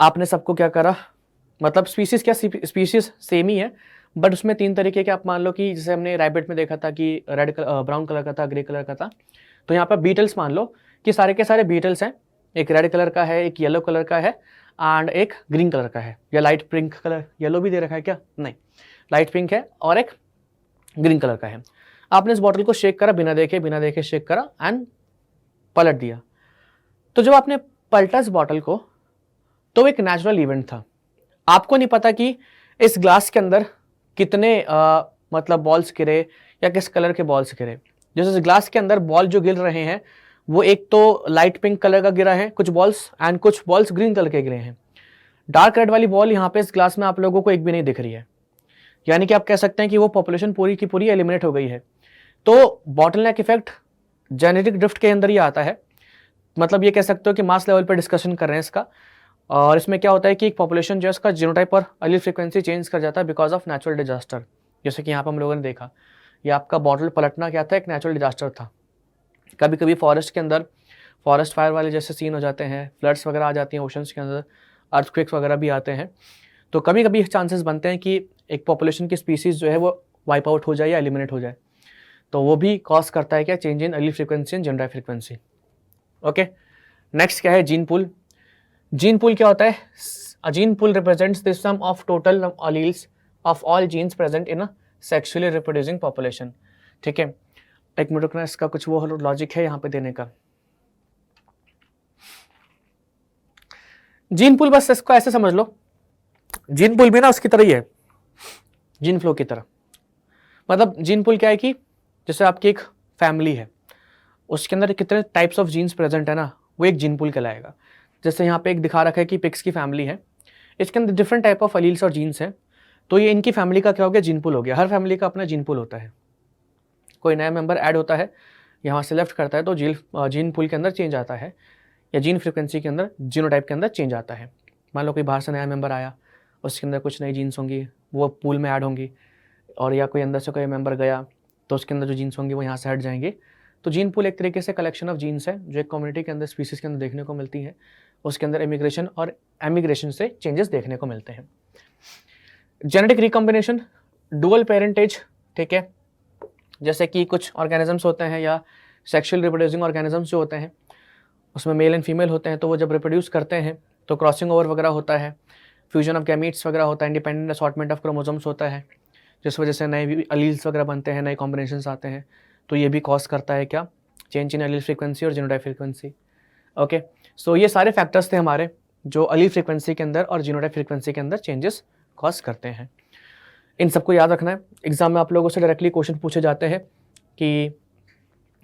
आपने सबको क्या करा, मतलब स्पीसीज क्या, स्पीसीज सेम ही है, बट उसमें 3 तरीके के, आप मान लो कि जैसे हमने रैबिट में देखा था कि रेड ब्राउन कलर का था, ग्रे कलर का था, तो यहाँ पर बीटल्स मान लो कि सारे के सारे बीटल्स हैं, एक रेड कलर का है, एक येलो कलर का है एंड एक ग्रीन कलर का है, या लाइट पिंक कलर, येलो भी दे रखा है क्या, नहीं, लाइट पिंक है और एक ग्रीन कलर का है। आपने इस बॉटल को शेक करा, बिना देखे शेक करा एंड पलट दिया। तो जब आपने पलटा इस बॉटल को, तो एक नेचुरल इवेंट था, आपको नहीं पता कि इस ग्लास के अंदर कितने मतलब बॉल्स गिरे या किस कलर के बॉल्स गिरे। जैसे इस ग्लास के अंदर बॉल जो गिर रहे हैं वो एक तो लाइट पिंक कलर का गिरा है कुछ बॉल्स, एंड कुछ बॉल्स ग्रीन कलर के गिरे हैं। डार्क रेड वाली बॉल यहाँ पे इस ग्लास में आप लोगों को एक भी नहीं दिख रही है, यानी कि आप कह सकते हैं कि वो पॉपुलेशन पूरी की पूरी एलिमिनेट हो गई है। तो बॉटलनेक इफेक्ट जेनेटिक ड्रिफ्ट के अंदर ही आता है, मतलब ये कह सकते हो कि मास लेवल पर डिस्कशन कर रहे हैं इसका। और इसमें क्या होता है कि एक पॉपुलेशन जो है उसका जीनोटाइप और अलील फ्रीक्वेंसी चेंज कर जाता है बिकॉज ऑफ नेचुरल डिजास्टर। जैसे कि यहाँ पर हम लोगों ने देखा, ये आपका बॉटल पलटना क्या था, एक नेचुरल डिजास्टर था। कभी कभी फॉरेस्ट के अंदर फॉरेस्ट फायर वाले जैसे सीन हो जाते हैं, फ्लड्स वगैरह आ जाती हैं ओशंस के अंदर, अर्थक्वेक्स वगैरह भी आते हैं। तो कभी कभी चांसेस बनते हैं कि एक पॉपुलेशन की स्पीसीज जो है वो वाइप आउट हो जाए या एलिमिनेट हो जाए, तो वो भी कॉज करता है क्या, change in allele frequency and genetic frequency. Okay next क्या है, जीन पूल। जीन पूल क्या होता है, a gene pool represents the sum of total alleles of all genes present in a sexually reproducing population. ठीक है, एक मिनट रुकना, इसका कुछ वो लॉजिक है यहाँ पे देने का। जीन पूल बस इसको ऐसे समझ लो, जीन पूल भी ना उसकी तरह ही है, जीन फ्लो की तरह। मतलब जीन पूल क्या है कि जैसे आपकी एक फैमिली है, उसके अंदर कितने टाइप्स ऑफ जीन्स प्रेजेंट है ना, वो एक जीन पूल कहलाएगा। जैसे यहाँ पे एक दिखा रखा है कि पिग्स की फैमिली है, इसके अंदर डिफरेंट टाइप ऑफ अलील्स और जीन्स हैं, तो ये इनकी फैमिली का क्या हो गया, जीन पूल हो गया। हर फैमिली का अपना जीन पूल होता है, कोई नया मेंबर ऐड होता है, यहाँ से लेफ्ट करता है तो जीन पूल के अंदर चेंज आता है, या जीन फ्रिक्वेंसी के अंदर जीनोटाइप के अंदर चेंज आता है। मान लो कोई बाहर से नया मेंबर आया, उसके अंदर कुछ नई जीन्स होंगी, वो पूल में ऐड होंगी, और या कोई अंदर से कोई मेंबर गया तो उसके अंदर जो जीन्स होंगी वो यहाँ से हट जाएंगे। तो जीन पूल एक तरीके से कलेक्शन ऑफ जीन्स है जो एक कम्युनिटी के अंदर, स्पीसीज के अंदर देखने को मिलती है। उसके अंदर इमिग्रेशन और एमिग्रेशन से चेंजेस देखने को मिलते हैं। जेनेटिक रिकॉम्बिनेशन, डुअल पेरेंटेज, ठीक है, जैसे कि कुछ ऑर्गेनिजम्स होते हैं या सेक्सुअल रिप्रोड्यूसिंग ऑर्गेनिजम्स जो होते हैं उसमें मेल एंड फीमेल होते हैं, तो वो जब रिप्रोड्यूस करते हैं तो क्रॉसिंग ओवर वगैरह होता है, फ्यूजन ऑफ गैमीट्स वगैरह होता है, इंडिपेंडेंट असॉर्टमेंट ऑफ क्रोमोसोम्स होता है, जिस वजह से नए अलील्स वगैरह बनते हैं, नए कॉम्बिनेशंस आते हैं। तो ये भी कॉज करता है क्या, चेंज इन अलील फ्रीक्वेंसी और जीनोटाइप फ्रीक्वेंसी। ओके सो ये सारे फैक्टर्स थे हमारे जो अलील फ्रीक्वेंसी के अंदर और जीनोटाइप फ्रीक्वेंसी के अंदर चेंजेस कॉज करते हैं। इन सबको याद रखना है, एग्जाम में आप लोगों से डायरेक्टली क्वेश्चन पूछे जाते हैं कि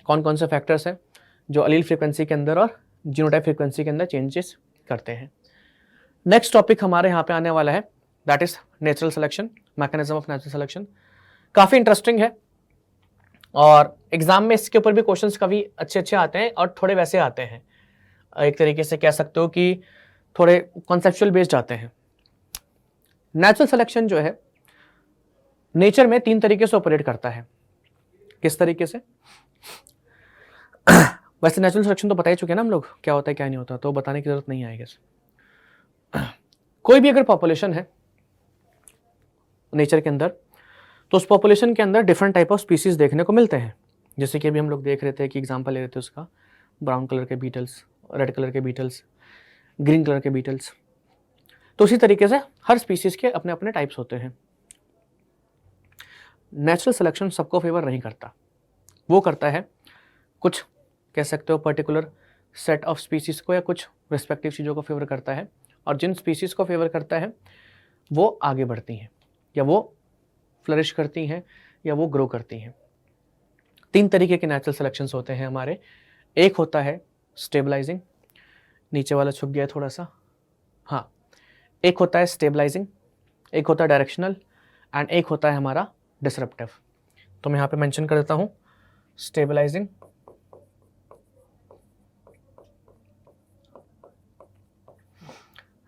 कौन कौन से फैक्टर्स हैं जो अलील फ्रीक्वेंसी के अंदर और जीनोटाइप फ्रीक्वेंसी के अंदर चेंजेस करते हैं। नेक्स्ट टॉपिक हमारे यहाँ पे आने वाला है, that is natural selection, mechanism of natural selection. काफ़ी इंटरेस्टिंग है और एग्जाम में इसके ऊपर भी क्वेश्चंस काफ़ी अच्छे आते हैं और थोड़े वैसे आते हैं, एक तरीके से कह सकते हो कि थोड़े कॉन्सेप्चुअल बेस्ड आते हैं। नेचुरल सिलेक्शन जो है नेचर में 3 तरीके से ऑपरेट करता है। किस तरीके से? वैसे नेचुरल सिलेक्शन तो बता ही चुके हैं ना हम लोग, क्या होता है क्या नहीं होता, तो बताने की जरूरत नहीं आएगी। कोई भी अगर पॉपुलेशन है नेचर के अंदर, तो उस पॉपुलेशन के अंदर डिफरेंट टाइप ऑफ स्पीसीज देखने को मिलते हैं। जैसे कि अभी हम लोग देख रहे थे कि एग्जांपल ले रहे थे उसका, ब्राउन कलर के बीटल्स, रेड कलर के बीटल्स, ग्रीन कलर के बीटल्स। तो उसी तरीके से हर स्पीसीज के अपने अपने टाइप्स होते हैं। नेचुरल सिलेक्शन सबको फेवर नहीं करता, वो करता है कुछ कह सकते हो पर्टिकुलर सेट ऑफ स्पीसीज को या कुछ रिस्पेक्टिव चीज़ों को फेवर करता है, और जिन स्पीसीज को फेवर करता है वो आगे बढ़ती हैं या वो फ्लरिश करती हैं या वो ग्रो करती हैं। 3 तरीके के नेचुरल सिलेक्शंस होते हैं हमारे। एक होता है स्टेबलाइजिंग, नीचे वाला छुप गया थोड़ा सा, हाँ, एक होता है स्टेबलाइजिंग, एक होता है डायरेक्शनल, एंड एक होता है हमारा डिसरप्टिव। तो मैं यहाँ पे मेंशन कर देता हूँ स्टेबलाइजिंग,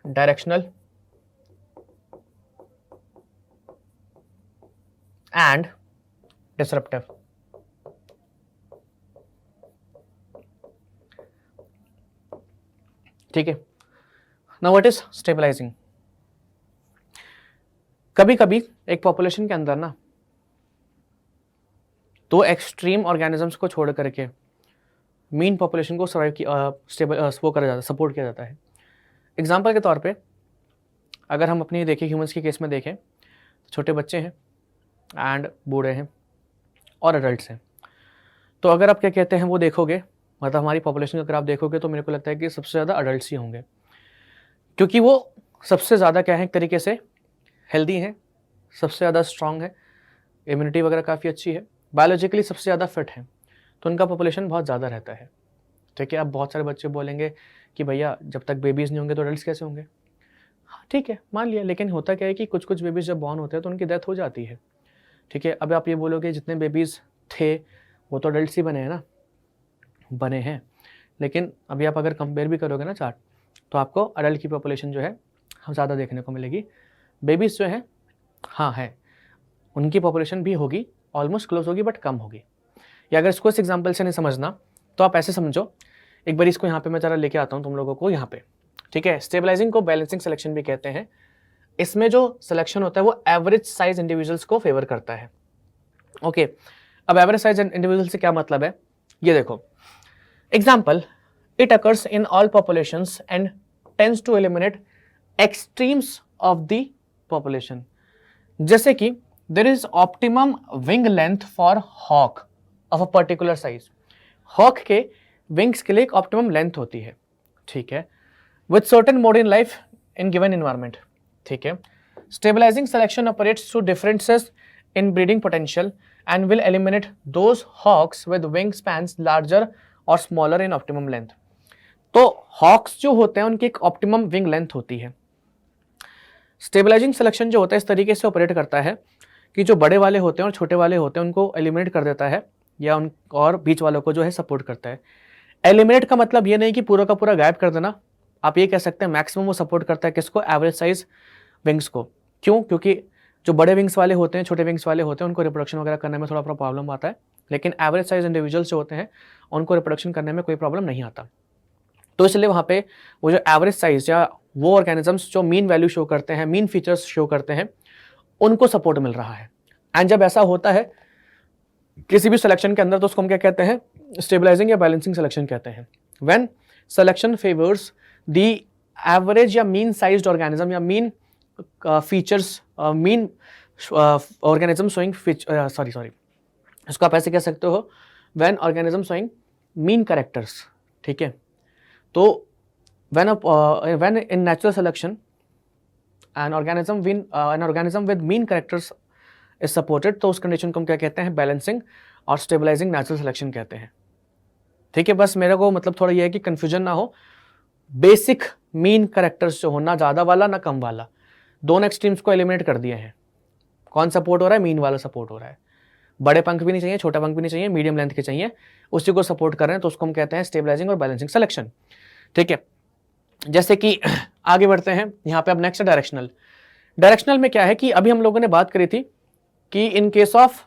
डायरेक्शनल एंड डिसरप्टिव। ठीक है, नाउ व्हाट इज स्टेबलाइजिंग? कभी कभी एक पॉपुलेशन के अंदर ना तो एक्सट्रीम ऑर्गेनिजम्स को छोड़ करके मीन पॉपुलेशन को सर्वाइव वो करा जाता है, सपोर्ट किया जाता है। एग्जाम्पल के तौर पे अगर हम अपनी देखें, ह्यूमंस के केस में देखें, तो छोटे बच्चे हैं एंड बूढ़े हैं और एडल्ट्स हैं। तो अगर आप क्या कहते हैं वो देखोगे, मतलब हमारी पॉपुलेशन अगर आप देखोगे तो मेरे को लगता है कि सबसे ज़्यादा एडल्ट्स ही होंगे, क्योंकि वो सबसे ज़्यादा क्या है एक तरीके से हेल्दी हैं, सबसे ज़्यादा स्ट्रांग है, इम्यूनिटी वगैरह काफ़ी अच्छी है, बायोलॉजिकली सबसे ज़्यादा फिट है, तो उनका पॉपुलेशन बहुत ज़्यादा रहता है। ठीक है, अब बहुत सारे बच्चे बोलेंगे कि भैया जब तक बेबीज़ नहीं होंगे तो एडल्ट्स कैसे होंगे? हाँ ठीक है, मान लिया, लेकिन होता क्या है कि कुछ कुछ बेबीज़ जब बॉर्न होते हैं तो उनकी डेथ हो जाती है। ठीक है, अब आप ये बोलोगे जितने बेबीज़ थे वो तो एडल्ट्स ही बने हैं ना, बने हैं, लेकिन अभी आप अगर कंपेयर भी करोगे ना चार्ट, तो आपको एडल्ट की पॉपुलेशन जो है ज़्यादा देखने को मिलेगी। बेबीज़ जो है हाँ है, उनकी पॉपुलेशन भी होगी, ऑलमोस्ट क्लोज होगी, बट कम होगी। या अगर इसको इस एग्जाम्पल से नहीं समझना तो आप ऐसे समझो, एक बार इसको यहाँ पे मैं जरा लेके आता हूँ तुम लोगों को यहाँ पे। ठीक है, स्टेबलाइजिंग को बैलेंसिंग सिलेक्शन भी कहते हैं। इसमें जो सिलेक्शन होता है वो एवरेज साइज इंडिविजुअल्स को फेवर करता है। ओके, अब एवरेज साइज इंडिविजुअल से क्या मतलब है, ये देखो example, it occurs in all populations and tends to eliminate extremes of the population. जैसे कि there is optimum wing length for hawk of a particular size. Hawk के विंग्स के लिए एक ऑप्टिमम लेंथ होती है। ठीक है, with certain mode in life in given environment. ठीक है, stabilising selection operates through differences in breeding potential and will eliminate those hawks with wing spans larger और स्मॉलर इन ऑप्टिमम लेंथ। तो हॉक्स जो होते हैं उनकी एक ऑप्टिमम विंग लेंथ होती है। स्टेबलाइजिंग सिलेक्शन जो होता है इस तरीके से ऑपरेट करता है कि जो बड़े वाले होते हैं और छोटे वाले होते हैं उनको एलिमिनेट कर देता है, या उन और बीच वालों को जो है सपोर्ट करता है। एलिमिनेट का मतलब ये नहीं कि पूरा का पूरा गायब कर देना, आप ये कह सकते हैं मैक्सिमम वो सपोर्ट करता है किसको, एवरेज साइज विंग्स को। क्यों? क्योंकि जो बड़े विंग्स वाले होते हैं, छोटे विंग्स वाले होते हैं, उनको रिप्रोडक्शन वगैरह करने में थोड़ा प्रॉब्लम आता है, लेकिन एवरेज साइज इंडिविजुअल्स जो होते हैं उनको रिप्रोडक्शन करने में कोई प्रॉब्लम नहीं आता। तो इसलिए वहाँ पे वो जो एवरेज साइज या वो ऑर्गेनिजम्स जो मीन वैल्यू शो करते हैं, मीन फीचर्स शो करते हैं, उनको सपोर्ट मिल रहा है। एंड जब ऐसा होता है किसी भी सिलेक्शन के अंदर तो उसको हम क्या कहते हैं, स्टेबलाइजिंग या बैलेंसिंग सिलेक्शन कहते हैं। When selection favours the average या मीन साइज्ड ऑर्गेनिज्म या mean features, mean organism showing sorry इसको आप ऐसे कह सकते हो, when organism showing mean characters. ठीक है, तो when in natural selection an organism with mean characters is supported, तो उस कंडीशन को हम क्या कहते हैं, बैलेंसिंग और स्टेबलाइजिंग नेचुरल सिलेक्शन कहते हैं। ठीक है, बस मेरे को मतलब थोड़ा ये है कि कंफ्यूजन ना हो। बेसिक मीन कैरेक्टर्स जो हो, ना ज़्यादा वाला ना कम वाला, दोनों एक्सट्रीम्स को एलिमिनेट कर दिए हैं। कौन सपोर्ट हो रहा है? मीन वाला सपोर्ट हो रहा है। बड़े पंख भी नहीं चाहिए, छोटा पंख भी नहीं चाहिए, मीडियम लेंथ के चाहिए, उसी को सपोर्ट कर रहे हैं, तो उसको हम कहते हैं स्टेबलाइजिंग और बैलेंसिंग सिलेक्शन। ठीक है, जैसे कि आगे बढ़ते हैं यहाँ पे। अब नेक्स्ट है डायरेक्शनल। डायरेक्शनल में क्या है कि अभी हम लोगों ने बात करी थी कि इन केस ऑफ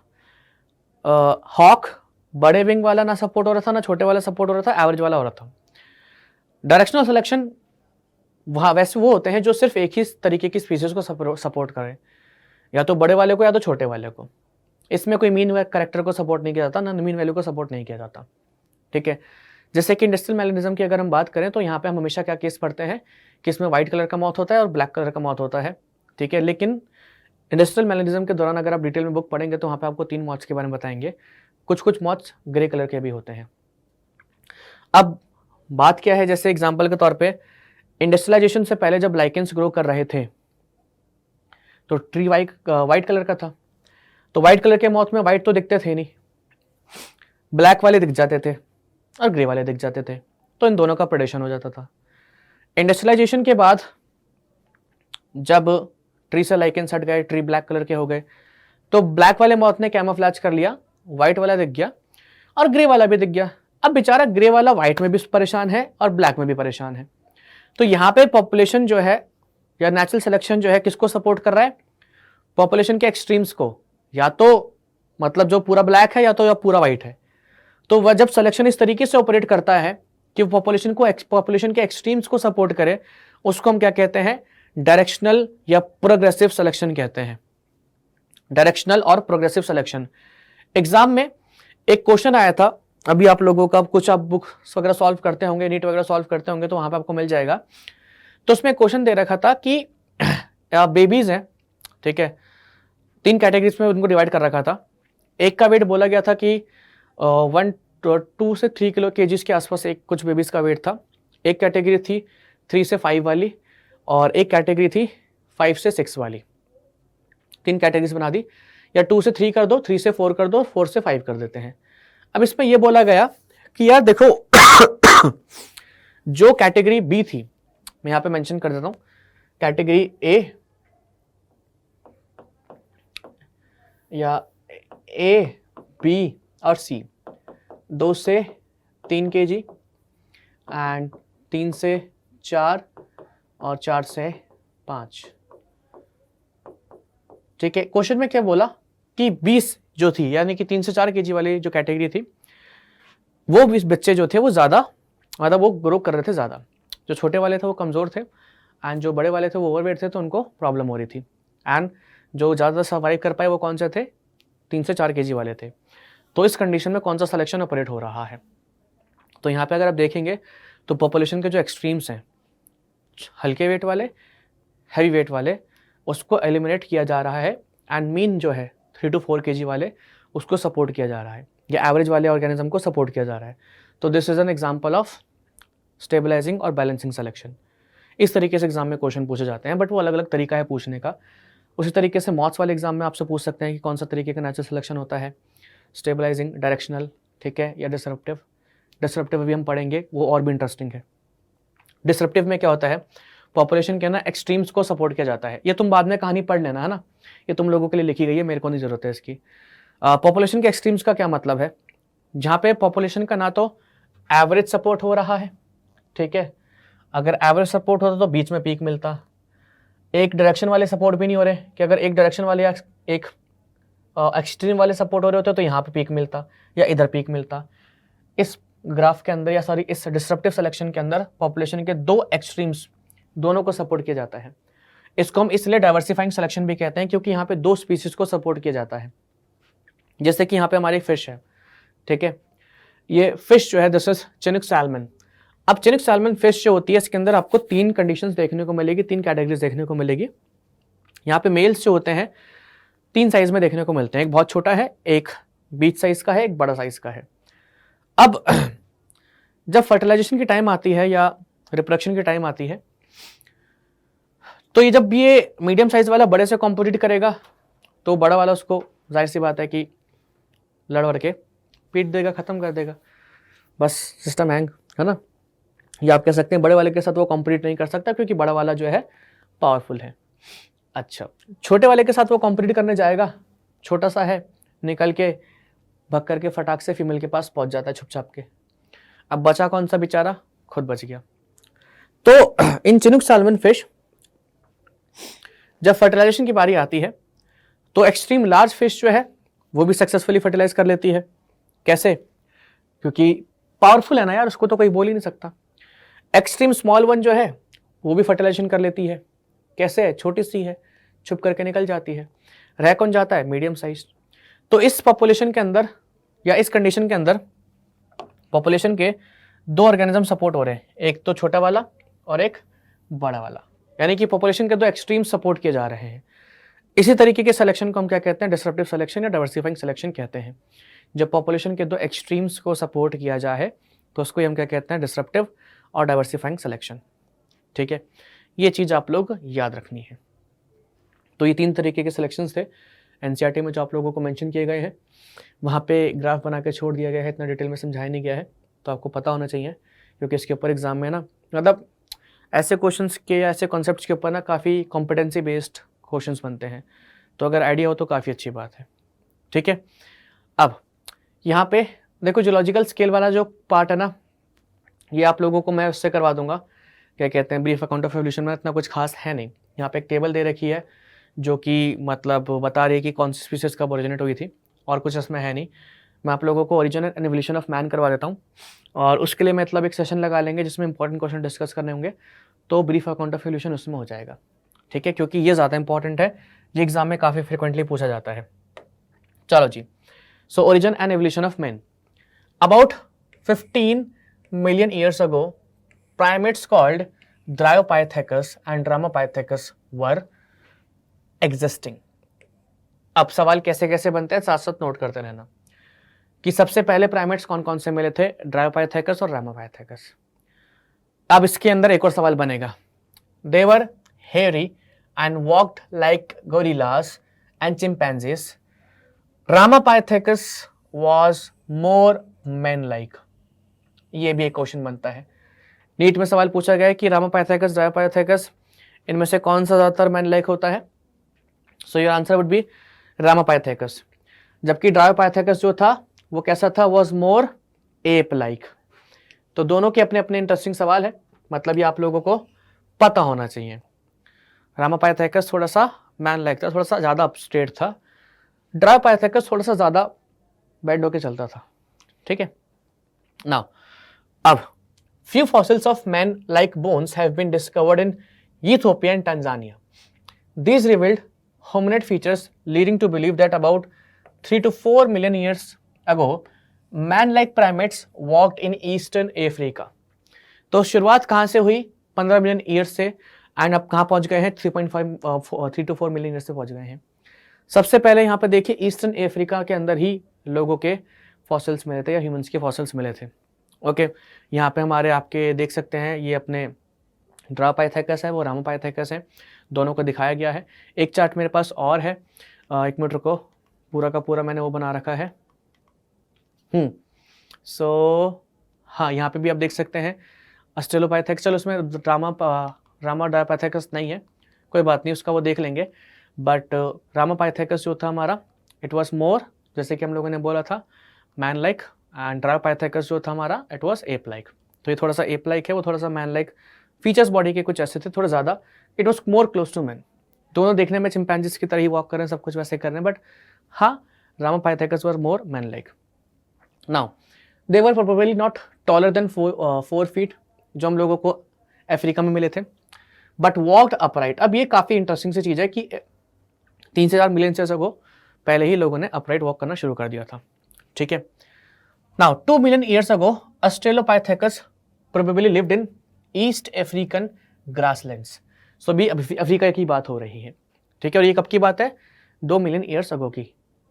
हॉक बड़े विंग वाला ना सपोर्ट हो रहा था, ना छोटे वाला सपोर्ट हो रहा था, एवरेज वाला हो रहा था। डायरेक्शनल सिलेक्शन वहाँ वैसे वो होते हैं जो सिर्फ एक ही तरीके की स्पीसीज को सपोर्ट करें, या तो बड़े वाले को या तो छोटे वाले को। इसमें कोई मीन कैरेक्टर को सपोर्ट नहीं किया जाता, ना मीन वैल्यू को सपोर्ट नहीं किया जाता, ठीक है। जैसे कि इंडस्ट्रियल मैलिनिज्म की अगर हम बात करें तो यहाँ पे हम हमेशा क्या केस पढ़ते हैं कि इसमें व्हाइट कलर का मौत होता है और ब्लैक कलर का मौत होता है, ठीक है। लेकिन इंडस्ट्रियल मैलिनिज्म के दौरान अगर आप डिटेल में बुक पढ़ेंगे तो वहाँ पे आपको 3 मौत्स के बारे में बताएंगे, कुछ मौत्स ग्रे कलर के भी होते हैं। अब बात क्या है, जैसे एग्जाम्पल के तौर पर इंडस्ट्रियलाइजेशन से पहले जब लाइकेंस ग्रो कर रहे थे तो ट्री वाइट कलर का था, तो व्हाइट कलर के मौत में व्हाइट तो दिखते थे नहीं, ब्लैक वाले दिख जाते थे और ग्रे वाले दिख जाते थे, तो इन दोनों का प्रेडेशन हो जाता था। इंडस्ट्रियलाइजेशन के बाद जब ट्री से लाइकेंस हट गए, ट्री ब्लैक कलर के हो गए, तो ब्लैक वाले मौत ने कैमोफ्लेज कर लिया, व्हाइट वाला दिख गया और ग्रे वाला भी दिख गया। अब बेचारा ग्रे वाला व्हाइट में भी परेशान है और ब्लैक में भी परेशान है। तो यहाँ पे पॉपुलेशन जो है या नेचुरल सिलेक्शन जो है किसको सपोर्ट कर रहा है, पॉपुलेशन के एक्सट्रीम्स को, या तो मतलब जो पूरा ब्लैक है या तो या पूरा व्हाइट है। तो वह जब सिलेक्शन इस तरीके से ऑपरेट करता है कि पॉपुलेशन के एक्सट्रीम्स को सपोर्ट करे, उसको हम क्या कहते हैं, डायरेक्शनल या प्रोग्रेसिव सिलेक्शन कहते हैं। डायरेक्शनल और प्रोग्रेसिव सिलेक्शन। एग्जाम में एक क्वेश्चन आया था, अभी आप लोगों का कुछ आप बुक्स वगैरह सॉल्व करते होंगे, नीट वगैरह सॉल्व करते होंगे तो वहां पे आपको मिल जाएगा। तो उसमें क्वेश्चन दे रखा था कि बेबीज हैं, ठीक है, 3 कैटेगरीज में उनको डिवाइड कर रखा था। एक का वेट बोला गया था कि 2 से 3 किलो केजीज के आसपास एक कुछ बेबीज का वेट था। एक कैटेगरी थी 3 से 5 वाली और एक कैटेगरी थी 5 से 6 वाली। 3 कैटेगरीज बना दी, या 2 से 3 कर दो, 3 से 4 कर दो, 4 से 5 कर देते हैं। अब इसमें यह बोला गया कि यार देखो जो कैटेगरी बी थी, मैं यहां पे मेंशन कर देता हूं, कैटेगरी ए या ए, बी और सी, 2 से 3 केजी एंड 3 से 4 और 4 से 5, ठीक है। क्वेश्चन में क्या बोला कि 20 जो थी, यानी कि 3 से 4 केजी वाली जो कैटेगरी थी, वो 20 बच्चे जो थे वो ज़्यादा, मतलब वो ग्रो कर रहे थे ज़्यादा। जो छोटे वाले थे वो कमज़ोर थे एंड जो बड़े वाले थे वो ओवरवेट थे, तो उनको प्रॉब्लम हो रही थी। एंड जो ज़्यादा सर्वाइव कर पाए वो कौन से थे, 3 से 4 केजी वाले थे। तो इस कंडीशन में कौन सा सिलेक्शन ऑपरेट हो रहा है, तो यहाँ पे अगर आप देखेंगे तो पॉपुलेशन के जो एक्सट्रीम्स हैं, हल्के वेट वाले, हैवी वेट वाले, उसको एलिमिनेट किया जा रहा है एंड मीन जो है 3 to 4 केजी वाले उसको सपोर्ट किया जा रहा है, या एवरेज वाले ऑर्गेनिज्म को सपोर्ट किया जा रहा है। तो this is an example of stabilising और बैलेंसिंग सिलेक्शन। इस तरीके से एग्जाम में क्वेश्चन पूछे जाते हैं, बट वो अलग अलग तरीका है पूछने का। उसी तरीके से मॉथ्स वाले एग्जाम में आपसे पूछ सकते हैं कि कौन सा तरीके का नेचुरल सिलेक्शन होता है, स्टेबलाइजिंग, डायरेक्शनल, ठीक है, या डिसरप्टिव। डिसरप्टिव भी हम पढ़ेंगे, वो और भी इंटरेस्टिंग है। डिसरप्टिव में क्या होता है, पॉपुलेशन के ना एक्सट्रीम्स को सपोर्ट किया जाता है। ये तुम बाद में कहानी पढ़ लेना, है ना, ये तुम लोगों के लिए लिखी गई है, मेरे को नहीं जरूरत है इसकी। पॉपुलेशन के एक्सट्रीम्स का क्या मतलब है, जहाँ पे पॉपुलेशन का ना तो एवरेज सपोर्ट हो रहा है, ठीक है, अगर एवरेज सपोर्ट होता तो बीच में पीक मिलता। एक डायरेक्शन वाले सपोर्ट भी नहीं हो रहे, कि अगर एक डायरेक्शन वाले या एक एक्सट्रीम वाले सपोर्ट हो रहे होते तो यहाँ पे पीक मिलता या इधर पीक मिलता। इस ग्राफ के अंदर, या सॉरी इस डिसरप्टिव सिलेक्शन के अंदर पॉपुलेशन के 2 एक्सट्रीम्स दोनों को सपोर्ट किया जाता है। इसको हम इसलिए डाइवर्सिफाइंग सिलेक्शन भी कहते हैं, क्योंकि यहाँ पे 2 स्पीसीज को सपोर्ट किया जाता है। जैसे कि यहाँ पे हमारी फिश है, ठीक है, ये फिश जो है दिस इज चिनूक सैल्मन। अब चिनूक सैल्मन फिश जो होती है, इसके अंदर आपको 3 कंडीशंस देखने को मिलेगी, 3 कैटेगरीज देखने को मिलेगी। यहाँ पे मेल्स जो होते हैं 3 साइज में देखने को मिलते हैं, एक बहुत छोटा है, एक बीच साइज का है, एक बड़ा साइज का है। अब जब फर्टिलाइजेशन की टाइम आती है या रिप्रोडक्शन की टाइम आती है, तो ये जब ये मीडियम साइज वाला बड़े से कॉम्पिटिट करेगा तो बड़ा वाला उसको जाहिर सी बात है कि लड़ के पीट देगा, खत्म कर देगा, बस सिस्टम हैंग, है ना। या आप कह सकते हैं बड़े वाले के साथ वो कॉम्पिटिट नहीं कर सकता क्योंकि बड़ा वाला जो है पावरफुल है। अच्छा, छोटे वाले के साथ वो कॉम्पिटिट करने जाएगा, छोटा सा है, निकल के भग करके फटाक से फीमेल के पास पहुंच जाता है छुप छाप के। अब बचा कौन सा बेचारा, खुद बच गया। तो इन चिनूक सैल्मन फिश जब फर्टिलाइजेशन की बारी आती है तो एक्सट्रीम लार्ज फिश जो है वो भी सक्सेसफुली फर्टिलाइज कर लेती है। कैसे? क्योंकि पावरफुल है ना यार, उसको तो कोई बोल ही नहीं सकता। एक्सट्रीम स्मॉल वन जो है वो भी फर्टिलाइजेशन कर लेती है। कैसे है? छोटी सी है, छुप करके निकल जाती है। रह कौन जाता है? Medium size. तो इस पॉपुलेशन के अंदर या इस कंडीशन के अंदर पॉपुलेशन के दो ऑर्गेनिज्म सपोर्ट हो रहे हैं, एक तो छोटा वाला और एक बड़ा वाला, यानी कि पॉपुलेशन के दो एक्सट्रीम सपोर्ट किए जा रहे हैं। इसी तरीके के सिलेक्शन को हम क्या कहते हैं? डिसरप्टिव सिलेक्शन या डाइवर्सिफाइंग सिलेक्शन कहते हैं। जब पॉपुलेशन के दो एक्सट्रीम्स को सपोर्ट किया जाए तो उसको हम क्या कहते हैं? डिसरप्टिव और डाइवर्सिफाइंग सिलेक्शन। ठीक है, ये चीज़ आप लोग याद रखनी है। तो ये तीन तरीके के सिलेक्शंस थे एनसीईआरटी में जो आप लोगों को मेंशन किए गए हैं। वहाँ पे ग्राफ बना के छोड़ दिया गया है, इतना डिटेल में समझाया नहीं गया है, तो आपको पता होना चाहिए, क्योंकि इसके ऊपर एग्जाम में ना मतलब ऐसे क्वेश्चंस के या ऐसे कॉन्सेप्ट्स के ऊपर ना काफ़ी कॉम्पिटेंसी बेस्ड क्वेश्चंस बनते हैं। तो अगर आइडिया हो तो काफ़ी अच्छी बात है। ठीक है, अब यहाँ पे देखो जियोलॉजिकल स्केल वाला जो पार्ट है ना, ये आप लोगों को मैं उससे करवा दूंगा, क्या कहते हैं, ब्रीफ अकाउंट ऑफ एवोल्यूशन में इतना कुछ खास है नहीं। यहाँ पे एक टेबल दे रखी है जो कि मतलब बता रही है कि कौन सी स्पीसीज कब ओरिजिनेट हुई थी, और कुछ इसमें है नहीं। मैं आप लोगों को origin and evolution of man करवा देता हूँ, और उसके लिए मतलब एक सेशन लगा लेंगे जिसमें इंपॉर्टेंट क्वेश्चन डिस्कस करने होंगे, तो ब्रीफ अकाउंट ऑफ एवोल्यूशन उसमें हो जाएगा। ठीक है, क्योंकि ये ज़्यादा इंपॉर्टेंट है, ये एग्जाम में काफ़ी फ्रिक्वेंटली पूछा जाता है। चलो जी, so origin and evolution of man. About 15 million years ago, primates called Dryopithecus and Ramapithecus were existing. अब सवाल कैसे कैसे बनते हैं साथ साथ नोट करते रहना कि सबसे पहले प्राइमेट्स कौन कौन से मिले थे? ड्रायोपाइथेकस और रामापाइथेकस। अब इसके अंदर एक और सवाल बनेगा। They were hairy and walked like gorillas and chimpanzees. Ramapithecus was more man-like. ये भी एक क्वेश्चन बनता है। नीट में सवाल पूछा गया है कि रामापाइथेकस, ड्रायोपाइथेकस, इनमें से कौन सा ज़्यादातर मैन लाइक होता है? So your answer would be Ramapithecus. जबकि ड्रायोपाइथेकस जो था वो कैसा था? Was more ape like. तो दोनों के अपने अपने इंटरेस्टिंग सवाल है, मतलब ये आप लोगों को पता होना चाहिए। रामापाइथेकस थोड़ा सा मैन लाइक था, थोड़ा सा ज़्यादा अपस्ट्रेट था। ड्रायोपाइथेकस थोड़ा सा ज़्यादा बेंड होके चलता था। ठीक है, नाउ अब few fossils of man-like bones have been discovered in Ethiopia and Tanzania. These revealed hominid features, leading to believe that about 3 to 4 million years ago, man-like primates walked in Eastern Africa. तो शुरुआत कहाँ से हुई? 15 मिलियन ईयर्स से, एंड अब कहाँ पहुँच गए हैं? 3 to 4 मिलियन ईयर्स से पहुँच गए हैं। सबसे पहले यहाँ पे देखिए ईस्टर्न अफ्रीका के अंदर ही लोगों के फॉसिल्स मिले थे या ह्यूमंस के फॉसिल्स मिले थे। ओके, यहाँ पे हमारे आपके देख सकते हैं, ये अपने ड्रायोपाइथेकस है, वो रामापाइथेकस है, दोनों को दिखाया गया है। एक चार्ट मेरे पास और है, 1 मिनट रुको, पूरा का पूरा मैंने वो बना रखा है। सो हाँ, यहाँ पे भी आप देख सकते हैं ऑस्ट्रेलोपाइथेकस। चलो उसमें रामा ड्रायोपाइथेकस नहीं है, कोई बात नहीं, उसका वो देख लेंगे। बट रामापाइथेकस जो था हमारा, इट वॉज मोर, जैसे कि हम लोगों ने बोला था, मैन लाइक, एंड ड्रायोपाइथेकस जो था हमारा, इट वॉज एप लाइक। तो ये थोड़ा सा एप लाइक है, वो थोड़ा सा मैन लाइक। फीचर्स बॉडी के कुछ ऐसे थे, थोड़ा ज़्यादा, it was more close to man. दोनों देखने में चिंपैंजीज की तरह ही वॉक कर रहे हैं, सब कुछ वैसे कर रहे हैं, बट हाँ, Ramapithecus were more man like. Now they were probably not taller than 4 feet, जो हम लोगों को अफ्रीका में मिले थे, बट वॉक्ड अपराइट। अब ये काफ़ी इंटरेस्टिंग सी चीज़ है कि 3 से 4 मिलियन से अगो पहले ही लोगों ने अपराइट वॉक करना शुरू कर दिया था। ठीक है, now 2 million years ago Australopithecus probably lived in east African grasslands. So भी अफ्रीका की बात हो रही है। ठीक है, और ये कब की बात है? 2 मिलियन ईयर्स अगो की।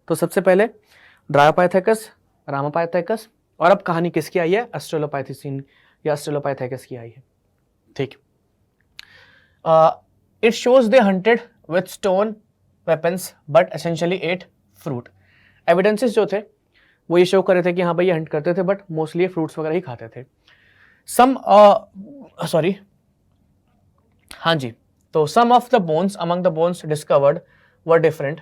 तो सबसे पहले ड्रायोपाइथेकस, रामापाइथेकस, और अब कहानी किसकी आई है? ऑस्ट्रेलोपाइथिसिन या ऑस्ट्रेलोपाइथेकस की आई है। ठीक, it shows they hunted with stone weapons but essentially ate fruit. Evidences जो थे वो ये शो कर रहे थे कि हाँ भाई ये हंट करते थे, बट मोस्टली फ्रूट्स वगैरह ही खाते थे। हाँ जी, तो some of the bones among the bones discovered were different.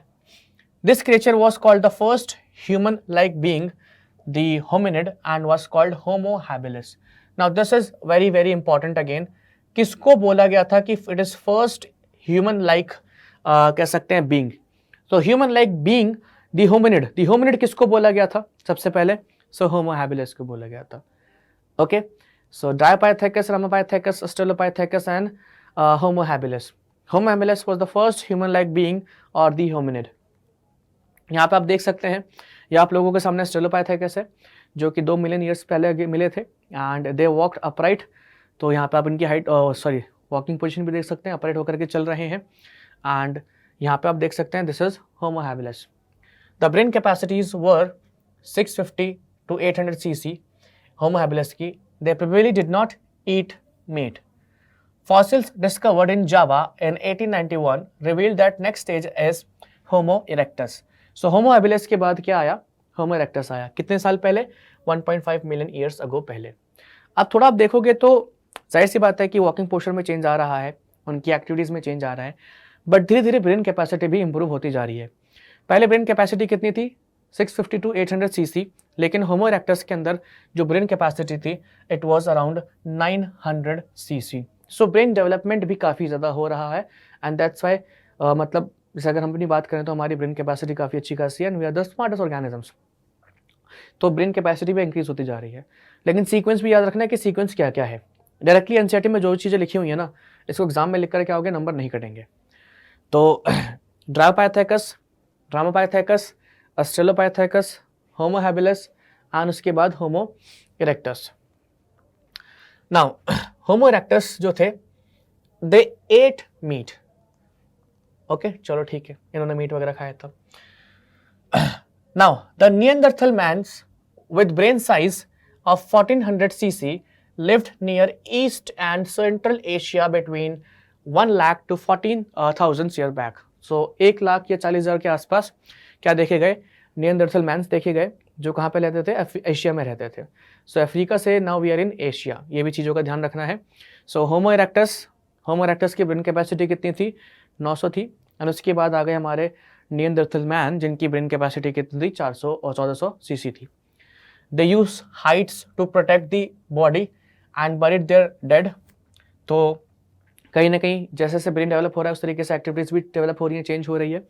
This creature was called the first human like being the hominid and was called Homo habilis. Now this is very very important again. किसको बोला गया था कि it is first human like कह सकते हैं बीइंग? तो human like being the hominid किसको बोला गया था? सबसे पहले सो होमो हैबिलिस को बोला गया था। Okay, so Dryopithecus, Ramapithecus, Australopithecus and Homo habilis. Homo habilis was the first human like being और द होमिनिड। यहाँ पे आप देख सकते हैं, ये आप लोगों के सामने ऑस्ट्रेलोपाइथेकस है जो कि 2 मिलियन ईयर्स पहले मिले थे एंड दे वॉक्ड अपराइट। तो यहाँ पे आप इनकी हाइट सॉरी वॉकिंग पोजीशन भी देख सकते हैं, अपराइट होकर के चल रहे हैं। एंड यहाँ पे आप देख सकते हैं this is Homo habilis. The brain capacities were 650 to 800 cc Homo habilis की। They probably did not eat meat. Fossils discovered in Java in 1891 revealed that next stage is Homo erectus. So Homo habilis के बाद क्या आया? Homo erectus आया। कितने साल पहले? 1.5 मिलियन ईयर्स अगो पहले। अब थोड़ा आप देखोगे तो जाहिर सी बात है कि वॉकिंग पोस्चर में चेंज आ रहा है, उनकी एक्टिविटीज़ में चेंज आ रहा है, बट धीरे धीरे ब्रेन कैपेसिटी भी इंप्रूव होती जा रही है। पहले ब्रेन कैपेसिटी कितनी थी? 650 to 800 cc, लेकिन होमो इरेक्टस के अंदर जो ब्रेन कैपेसिटी थी it was around 900 cc। So brain development भी काफ़ी ज़्यादा हो रहा है एंड दैट्स वाई मतलब जैसे अगर हम अपनी बात करें तो हमारी ब्रेन कैपेसिटी काफ़ी अच्छी खासी है and we are the smartest organisms. तो ब्रेन कैपेसिटी भी इंक्रीज होती जा रही है, लेकिन सीक्वेंस भी याद रखना है कि सीक्वेंस क्या क्या है। डायरेक्टली एनसीईआरटी में जो चीज़ें लिखी हुई है ना, इसको एग्जाम में लिख कर क्या हो गया, नंबर नहीं कटेंगे। तो ड्रायोपाइथेकस, रामापाइथेकस, ऑस्ट्रेलोपाइथेकस, होमो हैबिलिस एंड उसके बाद होमो इरेक्टस। नाउ होमो इरेक्टस जो थे दे एट मीट। ओके चलो ठीक है, इन्होंने मीट वगैरह खाया था। Now the Neanderthal mans with brain size of 1400 cc lived near East and Central Asia between 1 lakh to 14,000 years back. So 1 lakh या 40,000 के आसपास क्या देखे गए? निएंडरथल मैन्स देखे गए जो कहाँ पे रहते थे? एशिया में रहते थे। सो अफ्रीका से now we are in Asia, ये भी चीज़ों का ध्यान रखना है। सो होमो इरेक्टस की ब्रेन कैपेसिटी कितनी थी? 900 थी एंड उसके बाद आ गए हमारे निएंडरथल मैन जिनकी ब्रेन कैपेसिटी कितनी थी? 400 और 1400 cc थी। They use hides to protect the body and buried their dead. तो कहीं ना कहीं जैसे जैसे ब्रेन डेवलप हो रहा है उस तरीके से एक्टिविटीज़ भी डेवलप हो रही है, चेंज हो रही है।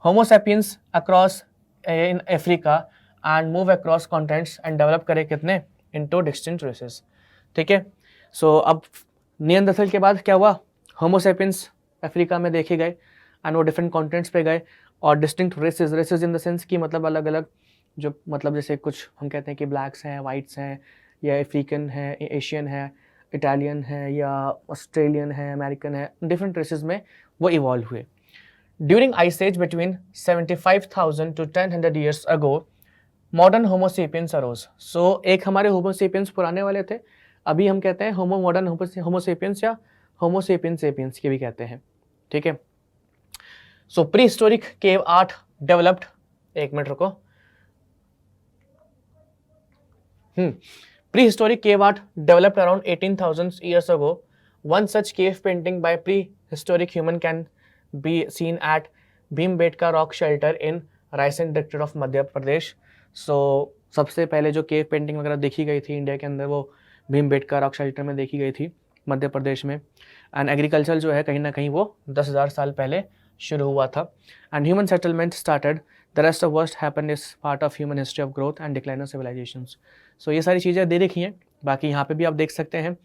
Homo sapiens across in Africa and move across continents and develop करे कितने? Into distinct races. ठीक है, सो अब निएंडरथल के बाद क्या हुआ? होमो सैपियंस अफ्रीका में देखे गए एंड वो डिफरेंट कॉन्टिनेंट्स पे गए और distinct races in the sense कि मतलब अलग अलग जो मतलब जैसे कुछ हम कहते हैं कि ब्लैक्स हैं, वाइट्स हैं, या अफ्रीकन है, एशियन है, इटालियन है, या ऑस्ट्रेलियन है, अमेरिकन है, डिफरेंट रेसेस में वो इवॉल्व हुए। During ice age between 75,000 to 1000 years ago modern Homo sapiens arose. So एक हमारे होमोसेपियंस पुराने वाले थे, अभी हम कहते हैं मॉडर्न होमोसेपियंस या होमोसेपियंस सेपियंस के भी कहते हैं। ठीक है, सो pre historic cave art developed, एक मिनट रुको, prehistoric cave art developed around 18,000 years ago. One such cave painting by prehistoric human can be seen at Bhimbetka Rock Shelter in Raisen district of Madhya Pradesh. So सबसे पहले जो केव पेंटिंग वगैरह देखी गई थी इंडिया के अंदर वो भीमबेटका रॉक शेल्टर में देखी गई थी मध्य प्रदेश में। एंड एग्रीकल्चर जो है कहीं ना कहीं वो 10,000 साल पहले शुरू हुआ था। And human settlement started, the rest of worst happen is part of human history of growth and decline of civilisations. सो ये सारी चीज़ें दे रखी हैं। बाकी यहाँ पे भी आप देख सकते हैं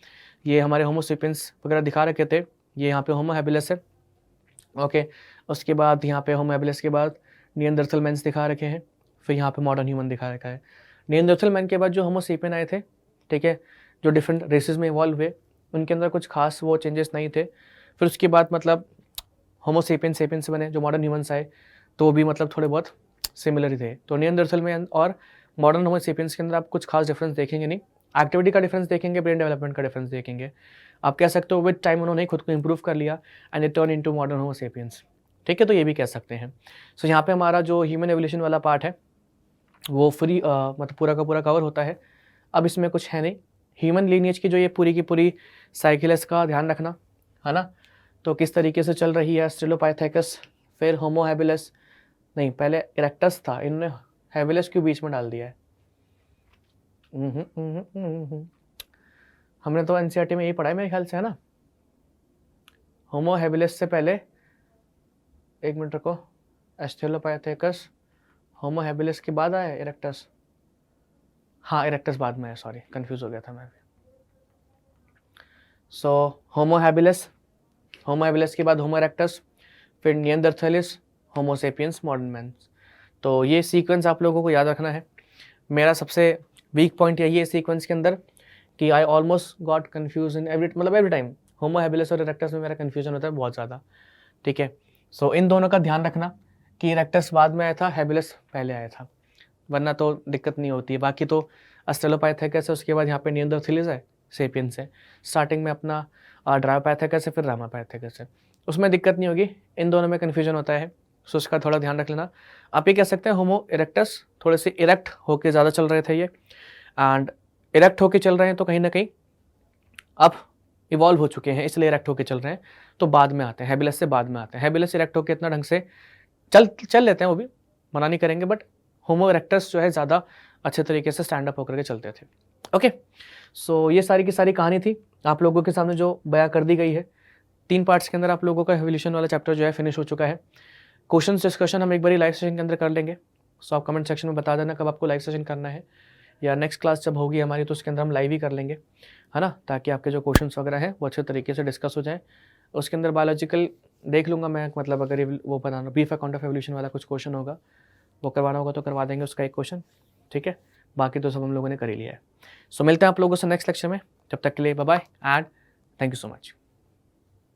ये हमारे होमोसेपियंस वगैरह दिखा रखे थे, ये यहाँ पे होमो हैबिलिस है। ओके, उसके बाद यहाँ पे होमो हैबिलिस के बाद निएंडरथल मैन्स दिखा रखे हैं, फिर यहाँ पे मॉडर्न ह्यूमन दिखा रखा है। निएंडरथल मैन के बाद जो होमोसेपियन आए थे, ठीक है, जो डिफरेंट रेसेस में इवॉल्व हुए, उनके अंदर कुछ खास वो चेंजेस नहीं थे। फिर उसके बाद मतलब होमोसेपियंस बने, जो मॉडर्न ह्यूमन्स आए तो भी मतलब थोड़े बहुत सिमिलर ही थे। तो निएंडरथल मैन और मॉडर्न होमोसेपियंस के अंदर आप कुछ खास डिफरेंस देखेंगे नहीं, एक्टिविटी का डिफरेंस देखेंगे, ब्रेन डेवलपमेंट का डिफरेंस देखेंगे। आप कह सकते हो विद टाइम उन्होंने खुद को इंप्रूव कर लिया and it turn into modern Homo sapiens. ठीक है, तो ये भी कह सकते हैं। सो यहाँ पे हमारा जो ह्यूमन एवोल्यूशन वाला पार्ट है वो फ्री मतलब पूरा का पूरा कवर होता है। अब इसमें कुछ है नहीं, ह्यूमन लीनिएज की जो ये पूरी की पूरी साइकिल है इसका ध्यान रखना है ना। तो किस तरीके से चल रही है, ऑस्ट्रेलोपाइथेकस, फिर होमो हैबिलिस, नहीं पहले इरेक्टस था, इन्होंने हैबिलिस के बीच में डाल दिया है। हमने तो एनसीईआरटी में यही पढ़ा है मेरे ख्याल से, है ना। होमो हैबिलिस से पहले, एक मिनट रखो, ऑस्ट्रेलोपाइथेकस, होमो हैबिलिस के बाद आया इरेक्टस। हाँ इरेक्टस बाद में है, सॉरी कंफ्यूज हो गया था मैं। सो होमो हैबिलिस, होमो हैबिलिस के बाद होमो इरेक्टस, फिर निएंडरथैलिस, होमो सेपियंस, मॉडर्न मैन। तो ये सीक्वेंस आप लोगों को याद रखना है। मेरा सबसे वीक पॉइंट यही है सीक्वेंस के अंदर कि I almost got confuse in every time. Homo habilis और इरेक्टस में मेरा कन्फ्यूजन होता है बहुत ज़्यादा, ठीक है। सो इन दोनों का ध्यान रखना कि इरेक्टस बाद में आया था, हैबिलिस पहले आया था, वरना तो दिक्कत नहीं होती है। बाकी तो ऑस्ट्रेलोपाइथेकस है, उसके बाद यहाँ पे निएंडरथैलिस है, सेपियंस है, स्टार्टिंग में अपना ड्रायोपाइथेकस है, फिर रामापाइथेकस है, उसमें दिक्कत नहीं होगी। इन दोनों में कन्फ्यूजन होता है, सो उसका थोड़ा ध्यान रख लेना। आप ये कह सकते हैं होमो इरेक्टस थोड़े से इरेक्ट होके ज़्यादा चल रहे थे ये, एंड इरेक्ट होके चल रहे हैं तो कहीं ना कहीं अब इवॉल्व हो चुके हैं, इसलिए इरेक्ट होके चल रहे हैं, तो बाद में आते हैं, हैबिलिस से बाद में आते हैं। हैबिलिस इरेक्ट होके इतना ढंग से चल लेते हैं, वो भी मना नहीं करेंगे, बट होमो इरेक्टस जो है ज़्यादा अच्छे तरीके से स्टैंड अप होकर के चलते थे। ओके, सो ये सारी की सारी कहानी थी आप लोगों के सामने जो बयां कर दी गई है। 3 पार्ट्स के अंदर आप लोगों का एवोल्यूशन वाला चैप्टर जो है फिनिश हो चुका है। क्वेश्चन डिस्कशन हम एक बार लाइव सेशन के अंदर कर लेंगे, सो आप कमेंट सेक्शन में बता देना कब आपको लाइव सेशन करना है, या नेक्स्ट क्लास जब होगी हमारी तो उसके अंदर हम लाइव ही कर लेंगे, है ना, ताकि आपके जो क्वेश्चंस वगैरह हैं वो अच्छे तरीके से डिस्कस हो जाए। उसके अंदर बायोलॉजिकल देख लूँगा मैं, मतलब अगर वो बताना ब्रीफ अकाउंट ऑफ एवोल्यूशन वाला कुछ क्वेश्चन होगा वो करवाना होगा तो करवा देंगे उसका एक क्वेश्चन, ठीक है। बाकी तो सब हम लोगों ने कर ही लिया है। सो मिलते हैं आप लोगों से नेक्स्ट लेक्चर में, जब तक के लिए bye bye and thank you so much.